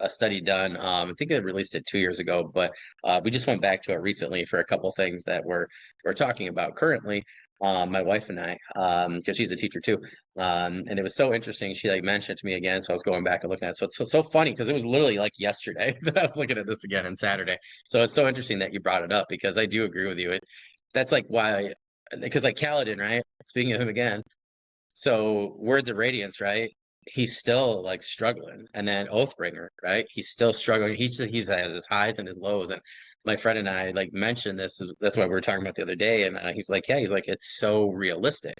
a study done. I think they released it 2 years ago, but we just went back to it recently for a couple things that we're talking about currently. My wife and I, because she's a teacher too, and it was so interesting. She like mentioned it to me again, so I was going back and looking at it. So it's so funny because it was literally like yesterday that I was looking at this again and Saturday. So it's so interesting that you brought it up because I do agree with you. That's like why, because like Kaladin, right? Speaking of him again, so Words of Radiance, right? He's still like struggling, and then Oathbringer, right? He's still struggling. He's has his highs and his lows. And my friend and I like mentioned this. That's what we were talking about the other day. And he's like, yeah, he's like, it's so realistic,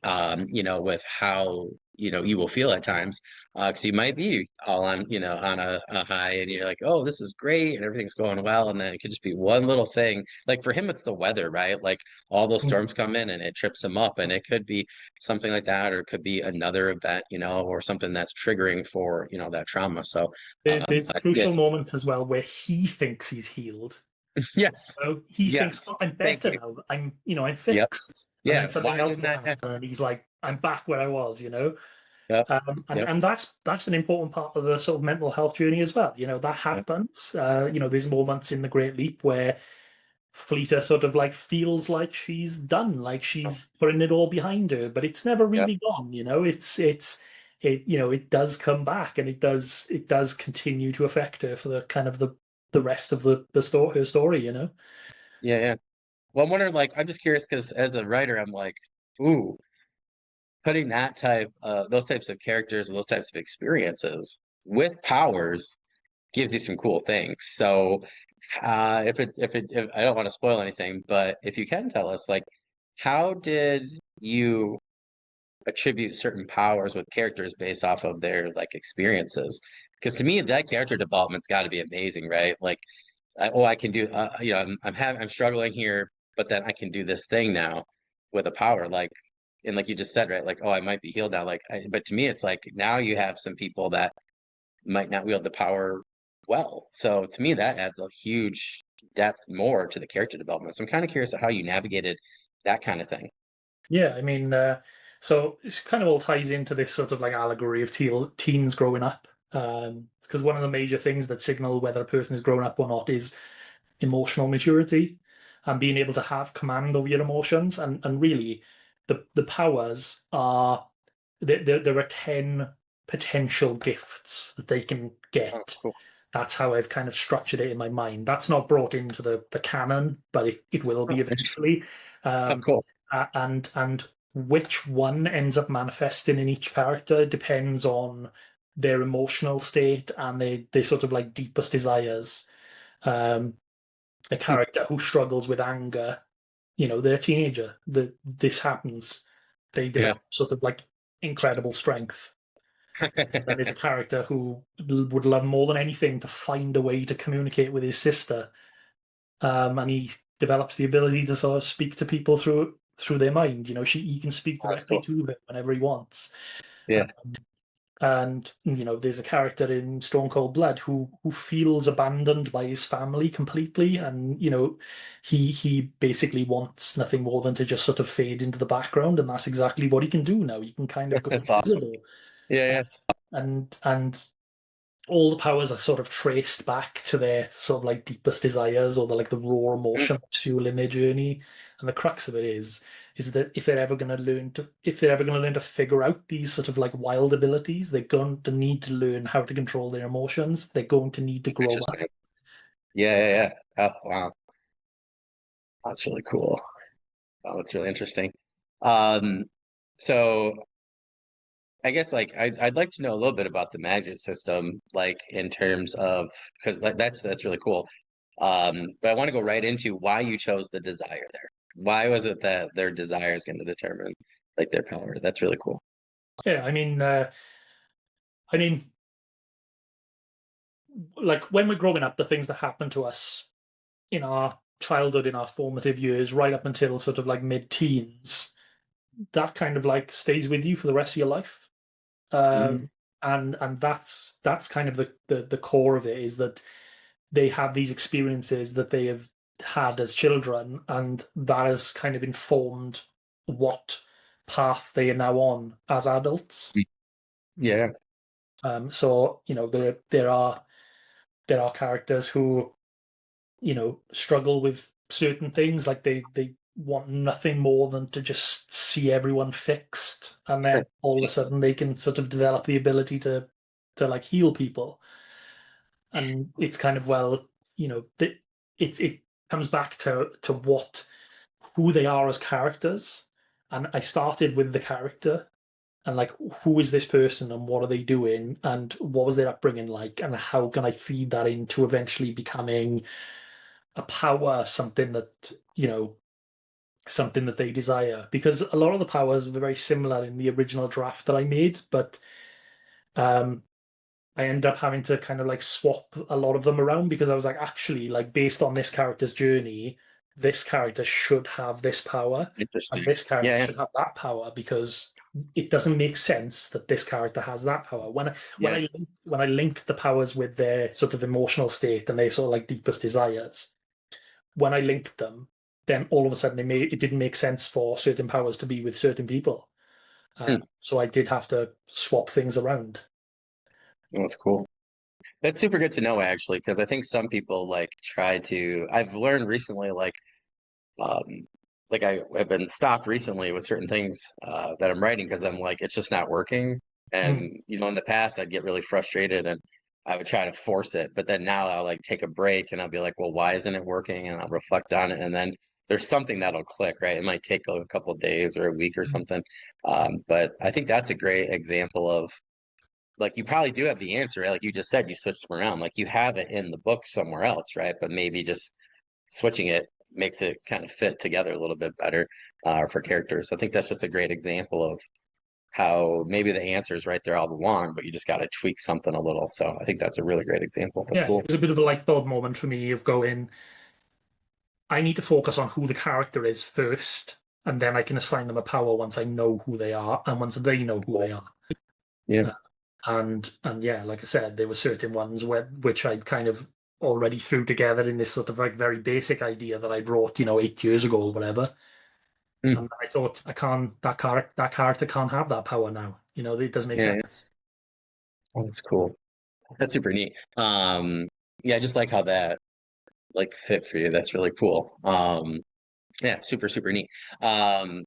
with how you will feel at times, because you might be all on on a high, and you're like, oh, this is great, and everything's going well, and then it could just be one little thing. Like for him, it's the weather, right? Like all those Mm. storms come in, and it trips him up, and it could be something like that, or it could be another event, or something that's triggering for, that trauma. So, There's yeah, crucial moments as well where he thinks he's healed. yes, He thinks, yes, "Oh, I'm thank better you. now. I'm Yep, fixed." And then yeah. something Why else didn't will that happen? happen, and he's like, "I'm back where I was." Yep, And yep, and that's an important part of the sort of mental health journey as well. That yep, happens. There's moments in the Great Leap where Fleeta sort of like feels like she's done, like she's putting it all behind her, but it's never yep. really gone. It does come back, and it does continue to affect her for the kind of the rest of the story, her story. Yeah, yeah. Well, I'm wondering, like, I'm just curious because as a writer, I'm like, ooh, putting those types of characters, those types of experiences with powers gives you some cool things. So, if I don't want to spoil anything, but if you can tell us, like, how did you attribute certain powers with characters based off of their like experiences? Because to me, that character development's got to be amazing, right? Like, I can do, I'm struggling here, but then I can do this thing now with a power, like, and like you just said, right? Like, oh, I might be healed now. Like, but to me, it's like now you have some people that might not wield the power well. So to me, that adds a huge depth more to the character development. So I'm kind of curious how you navigated that kind of thing. Yeah, I mean, so it kind of all ties into this sort of like allegory of teens growing up. Because one of the major things that signal whether a person is grown up or not is emotional maturity and being able to have command over your emotions. And really, the powers are there are 10 potential gifts that they can Oh, get. cool. That's how I've kind of structured it in my mind. That's not brought into the canon, but it will Oh, be interesting. eventually. Oh, Um, cool. and which one ends up manifesting in each character depends on their emotional state and their sort of like deepest desires. Um, a Hmm. character who struggles with anger, they're a teenager. This happens. They Yeah. develop sort of like incredible strength. Then there's a character who would love more than anything to find a way to communicate with his sister, and he develops the ability to sort of speak to people through their mind. You know, he can speak That's directly cool. to them whenever he wants. Yeah, And you know, there's a character in Stone Cold Blood who feels abandoned by his family completely, and you know, he basically wants nothing more than to just sort of fade into the background, and that's exactly what he can do now. He can kind of go that's awesome. invisible, Yeah, uh, yeah. and all the powers are sort of traced back to their sort of like deepest desires, or the like the raw Mm. emotion that's fueling their journey. And the crux of it is that if they're ever going to learn to figure out these sort of like wild abilities, they're going to need to learn how to control their emotions. They're going to need to grow up. Interesting. Yeah, yeah, yeah. Oh, wow. That's really cool. Oh, that's really interesting. Um, so I guess like I'd like to know a little bit about the magic system, like in terms of because that's really cool. But I want to go right into why you chose the desire there. Why was it that their desire is going to determine like their power? That's really cool. Yeah, I mean, like when we're growing up, the things that happen to us in our childhood, in our formative years, right up until sort of like mid-teens, that kind of like stays with you for the rest of your life. Mhm. And that's kind of the core of it, is that they have these experiences that they have had as children, and that has kind of informed what path they are now on as adults. Yeah. So you know, there are characters who, you know, struggle with certain things, like they want nothing more than to just see everyone fixed, and then all of a sudden they can sort of develop the ability to like heal people. And it's kind of, well, you know, it comes back to what who they are as characters. And I started with the character, and like, who is this person and what are they doing and what was their upbringing like, and how can I feed that into eventually becoming a power, something that, you know, something that they desire. Because a lot of the powers were very similar in the original draft that I made, but um I end up having to kind of like swap a lot of them around, because I was like, actually, like based on this character's journey, this character should have this power, and Interesting. this character Yeah, should have that power, because it doesn't make sense that this character has that power. yeah, When I linked the powers with their sort of emotional state and their sort of like deepest desires, when I linked them, then all of a sudden it didn't make sense for certain powers to be with certain people. yeah. Hmm. So I did have to swap things around. That's cool. That's super good to know actually, because I think some people like try to. I've learned recently, um, I've been stopped recently with certain things that I'm writing because I'm like, it's just not working. And Mm. you know, in the past, I'd get really frustrated and I would try to force it, but then now I'll like take a break and I'll be like, well, why isn't it working? And I'll reflect on it, and then there's something that'll click, right? It might take a couple of days or a week or something. But I think that's a great example of like you probably do have the answer, right? Like you just said, you switched them around, like you have it in the book somewhere else, right? But maybe just switching it makes it kind of fit together a little bit better for characters. So I think that's just a great example of how maybe the answer is right there all along, but you just got to tweak something a little. So I think that's a really great example. That's Yeah, cool. it was a bit of a light bulb moment for me of going, I need to focus on who the character is first, and then I can assign them a power once I know who they are and once they know who they are. Yeah. Uh, and yeah, like I said, there were certain ones which I kind of already threw together in this sort of like very basic idea that I wrote, you know, 8 years ago or whatever. Mm. And I thought, I can't that character can't have that power now. You know, it doesn't make Yeah. Yeah. sense. Oh, that's cool. That's super neat. Yeah, I just like how that like fit for you. That's really cool. Yeah, super, super neat. Um,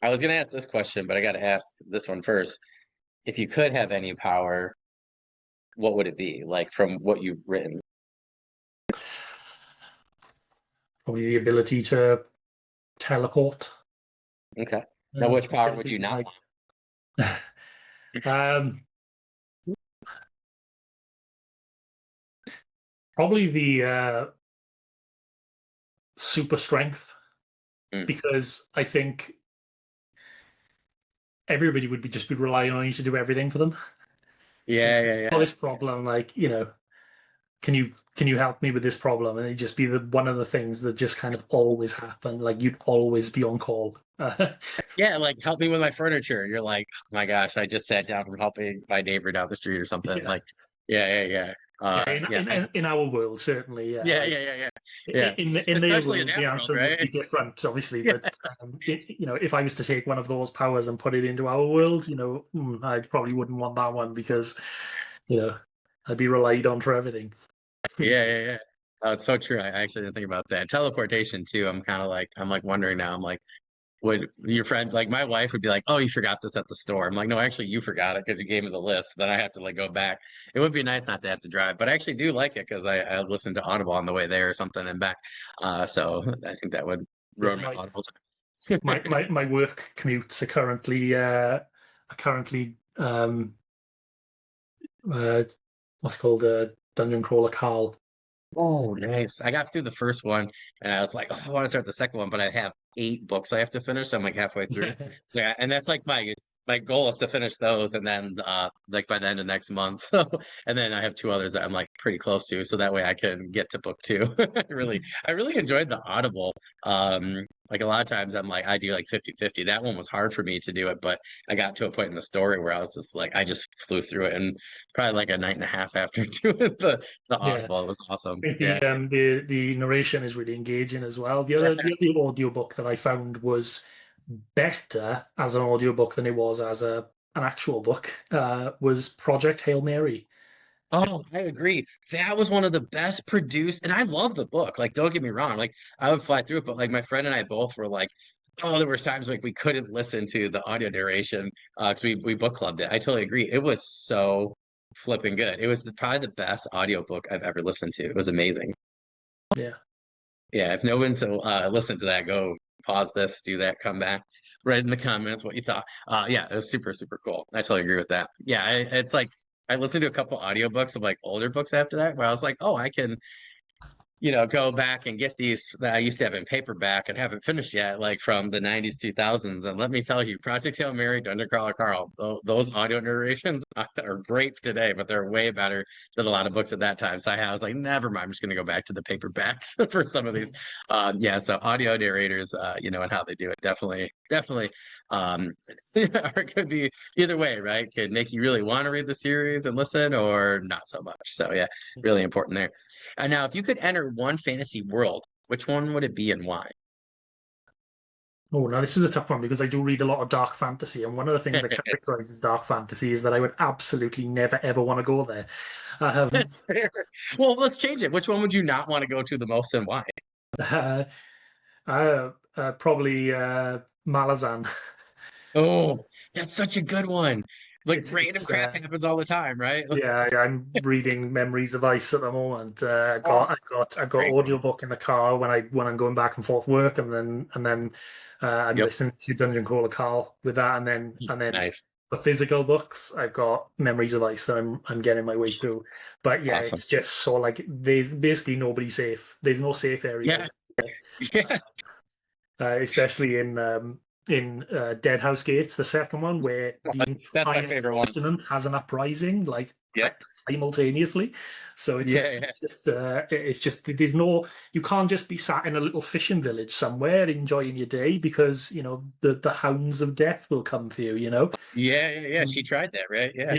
I was gonna ask this question, but I got to ask this one first. If you could have any power, what would it be? Like from what you've written. Probably the ability to teleport. Okay. Now, which The power would ability you to not like um probably the super strength, want? because I think everybody would be just be relying on you to do everything for them. Yeah, yeah, For yeah. this problem, like, can you help me with this problem? And it'd just be one of the things that just kind of always happen. Like you'd always be on call. Yeah, like help me with my furniture. You're like, oh my gosh, I just sat down from helping my neighbor down the street or something. Yeah, Like, yeah, yeah, yeah. yeah. In Yeah, I just, in our world, certainly, yeah. yeah, Like yeah, yeah, yeah, yeah. in their Especially in world, that the world, answers would right? be different, obviously. Yeah, But if I was to take one of those powers and put it into our world, I probably wouldn't want that one because, you know, I'd be relied on for everything. yeah, yeah, yeah. Oh, it's so true. I actually didn't think about that. Teleportation too. I'm like wondering now. I'm like, would your friend, like my wife would be like, oh, you forgot this at the store. I'm like, no, actually, you forgot it because you gave me the list. Then I have to like go back. It would be nice not to have to drive, but I actually do like it because I listen to Audible on the way there or something and back. So I think that would Yeah, ruin my Audible time. my work commutes are currently uh, what's called a dungeon crawler Carl. Oh, nice. I got through the first one and I was like, oh, I want to start the second one, but I have 8 books I have to finish. So I'm like halfway through. So yeah, and that's like my goal is to finish those and then like by the end of next month. So and then I have 2 others that I'm like pretty close to. So that way I can get to book 2. I really enjoyed the Audible. Like a lot of times I'm like I do like 50-50. That one was hard for me to do it, but I got to a point in the story where I was just like I just flew through it and probably like a night and a half after doing the Yeah. Audible. It was awesome. I think Yeah. the narration is really engaging as well. The other audiobook that I found was better as an audiobook than it was as an actual book was Project Hail Mary. Oh, I agree. That was one of the best produced, and I love the book. Like, don't get me wrong. Like, I would fly through it, but like my friend and I both were like, oh, there were times like we couldn't listen to the audio narration because we book clubbed it. I totally agree. It was so flipping good. It was probably the best audiobook I've ever listened to. It was amazing. Yeah. Yeah, if no one's listened to that, go pause this, do that, come back, write in the comments what you thought. Yeah, it was super, super cool. I totally agree with that. Yeah, it's like I listened to a couple audiobooks of like older books after that where I was like, oh, I can go back and get these that I used to have in paperback and haven't finished yet, like from the 90s, 2000s. And let me tell you, Project Hail Mary, Dungeon Crawler Carl, those audio narrations are great today, but they're way better than a lot of books at that time. So I was like, never mind, I'm just going to go back to the paperbacks for some of these. Yeah, so audio narrators, and how they do it definitely or it could be either way, right? Could make you really want to read the series and listen or not so much. So yeah, really important there. And now, if you could enter one fantasy world, which one would it be and why? Oh, now this is a tough one because I do read a lot of dark fantasy, and one of the things that characterizes dark fantasy is that I would absolutely never ever want to go there. Um, That's fair. Well, let's change it. Which one would you not want to go to the most and why? uh, probably Malazan. Oh, that's such a good one. Like It's random it's crap happens all the time, right? Yeah, I'm reading Memories of Ice at the moment. Oh, I've got great one. audiobook in the car when I'm going back and forth work, and then I'm Yep. listening to Dungeon Crawler Carl with that, and then Nice. the physical books I've got Memories of Ice that I'm getting my way through. But yeah, Awesome. it's just so like there's basically nobody safe. There's no safe Yeah. areas, Yeah. especially in Dead House Gates, the second one, where the That's my entire favorite one. continent has an uprising, like Yeah. simultaneously. So it's Yeah. Yeah. it's just it's just there's no you can't just be sat in a little fishing village somewhere enjoying your day because the hounds of death will come for you. Yeah. Yeah. Yeah. She Mm. tried that, right? Yeah.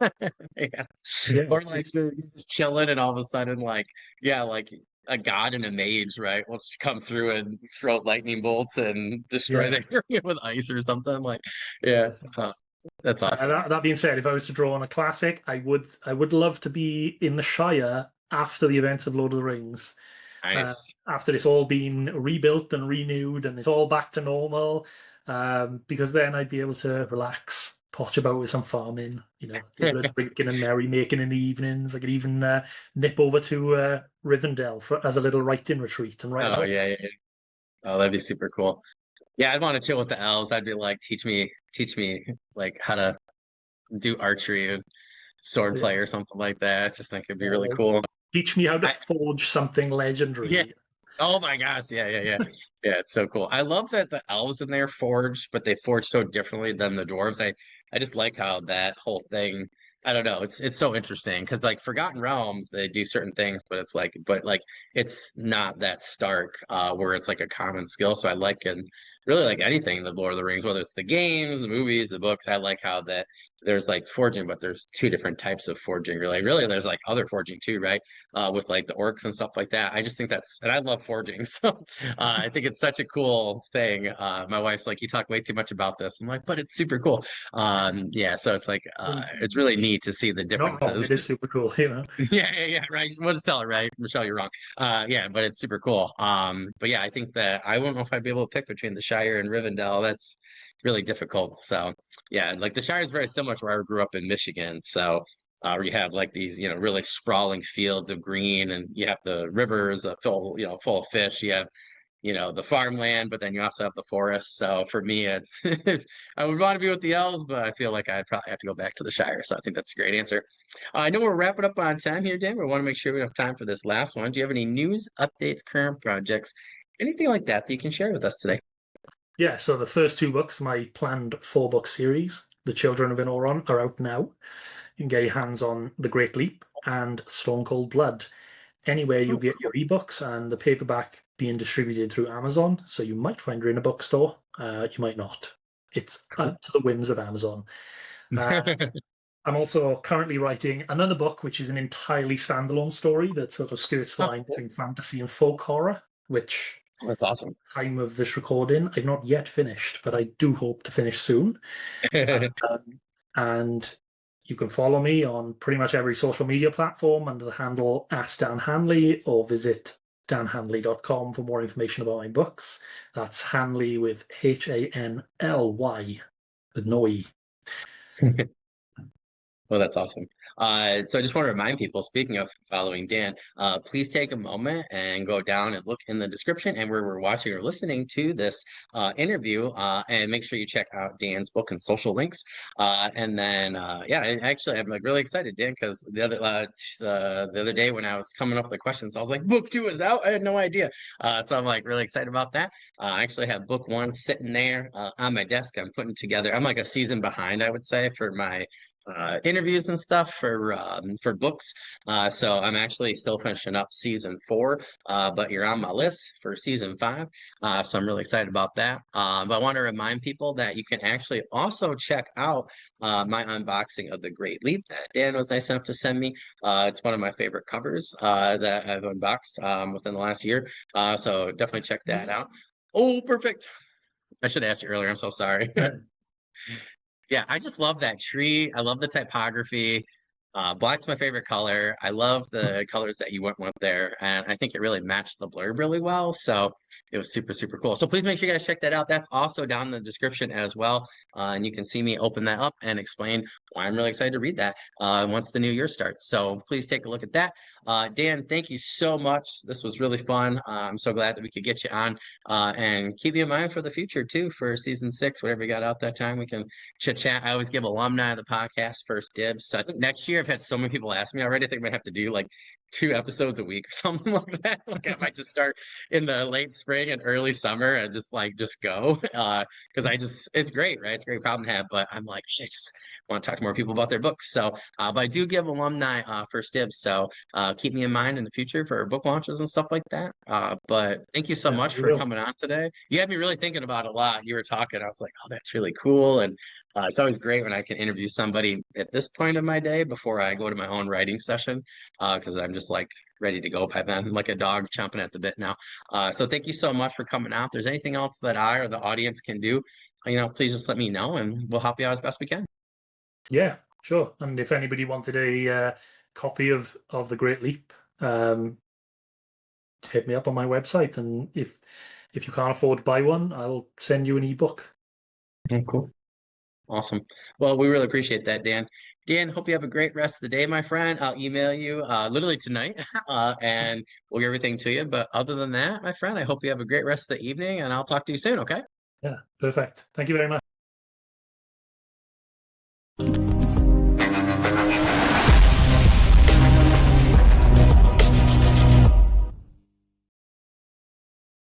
Yeah, Yeah. yeah, Or like you're just chilling and all of a sudden like yeah, like a god and a mage, right? Will just come through and throw lightning bolts and destroy yeah. the area with ice or something. Like, yeah, that's awesome. That being said, if I was to draw on a classic, I would love to be in the Shire after the events of Lord of the Rings. Nice. After it's all been rebuilt and renewed and it's all back to normal, because then I'd be able to relax, potch about with some farming, do a bit of drinking and merrymaking in the evenings. I could even nip over to Rivendell as a little writing retreat and write a Oh book. yeah, yeah, yeah. Oh, that'd be super cool. Yeah, I'd want to chill with the elves. I'd be like, teach me like how to do archery and sword Yeah. play or something like that. I just think it'd be really Like, cool. teach me how to I forge something Yeah. legendary. Oh my gosh. Yeah, yeah, yeah. Yeah, it's so cool. I love that the elves in there forge, but they forge so differently than the dwarves. I just like how that whole thing I don't know. It's so interesting because like Forgotten Realms, they do certain things, but like it's not that stark where it's like a common skill. So I like and really like anything in the Lord of the Rings, whether it's the games, the movies, the books. I like how that there's like forging, but there's two different types of forging. Really, there's like other forging too, right? With like the orcs and stuff like that. I just think that's and I love forging, so I think it's such a cool thing. My wife's like, you talk way too much about this. I'm like, but it's super cool. Yeah, so it's like And it's really neat to see the you're not wrong. differences. It is super cool, you know. Yeah, right. We'll just tell her, right? Michelle, you're wrong. Yeah, but it's super cool. But yeah, I think that I won't know if I'd be able to pick between the Shire and Rivendell. That's really difficult. So yeah, like the Shire is very similar to where I grew up in Michigan. So where you have like these, really sprawling fields of green, and you have the rivers full, full of fish. You have the farmland, but then you also have the forest. So for me, I would want to be with the elves, but I feel like I'd probably have to go back to the Shire. So I think that's a great answer. I know we're wrapping up on time here, Dan. We want to make sure we have time for this last one. Do you have any news, updates, current projects, anything like that that you can share with us today? Yeah, so the first two books, my planned four-book series, The Children of Inoron, are out now. You can get your hands on The Great Leap and Stone Cold Blood anywhere you Oh, get your ebooks, and the paperback being distributed through Amazon. So you might find her in a bookstore, you might not. It's cool. up to the whims of Amazon. Uh, I'm also currently writing another book, which is an entirely standalone story that sort of skirts the Oh, line cool. between fantasy and folk horror, which, Oh, that's awesome. time of this recording, I've not yet finished, but I do hope to finish soon. And you can follow me on pretty much every social media platform under the handle @DanHanley, or visit danhanley.com for more information about my books. That's Hanley with Hanly, with no E. Well, that's awesome. So I just want to remind people, speaking of following Dan, please take a moment and go down and look in the description and where we're watching or listening to this interview, and make sure you check out Dan's book and social links. And then, yeah, actually, I'm like really excited, Dan, because the other day when I was coming up with the questions, I was like, book two is out. I had no idea. So I'm like really excited about that. I actually have book one sitting there on my desk. I'm putting together. I'm like a season behind, I would say, for my interviews and stuff for books. So I'm actually still finishing up season four, but you're on my list for season five. So I'm really excited about that. But I want to remind people that you can actually also check out my unboxing of The Great Leap that Dan was nice enough to send me. It's one of my favorite covers that I've unboxed within the last year. So definitely check that out. Oh, perfect. I should have asked you earlier. I'm so sorry. Yeah, I just love that tree. I love the typography. Black's my favorite color. I love the colors that you went with there, and I think it really matched the blurb really well. So it was super, super cool. So please make sure you guys check that out. That's also down in the description as well, and you can see me open that up and explain why I'm really excited to read that once the new year starts. So please take a look at that. Dan, thank you so much. This was really fun. I'm so glad that we could get you on, and keep you in mind for the future too, for season six, whatever you got out that time. We can chit chat. I always give alumni of the podcast first dibs. So I think next year I've had so many people ask me already. I think I might have to do like 2 episodes a week or something like that. Like I might just start in the late spring and early summer and just go. Because it's great, right? It's a great problem to have. But I'm like, I just want to talk to more people about their books. So but I do give alumni first dibs. So keep me in mind in the future for book launches and stuff like that. But thank you so Yeah, much we for will. coming on today. You had me really thinking about it a lot. You were talking. I was like, oh, that's really cool. And it's always great when I can interview somebody at this point of my day before I go to my own writing session, because I'm just like ready to go. I'm like a dog chomping at the bit now. So thank you so much for coming out. If there's anything else that I or the audience can do, please just let me know and we'll help you out as best we can. Yeah, sure. And if anybody wanted a copy of The Great Leap, hit me up on my website, and if you can't afford to buy one, I'll send you an ebook. Cool. Awesome. Well, we really appreciate that, Dan. Dan, hope you have a great rest of the day, my friend. I'll email you literally tonight, and we'll get everything to you. But other than that, my friend, I hope you have a great rest of the evening, and I'll talk to you soon, okay? Yeah, perfect. Thank you very much.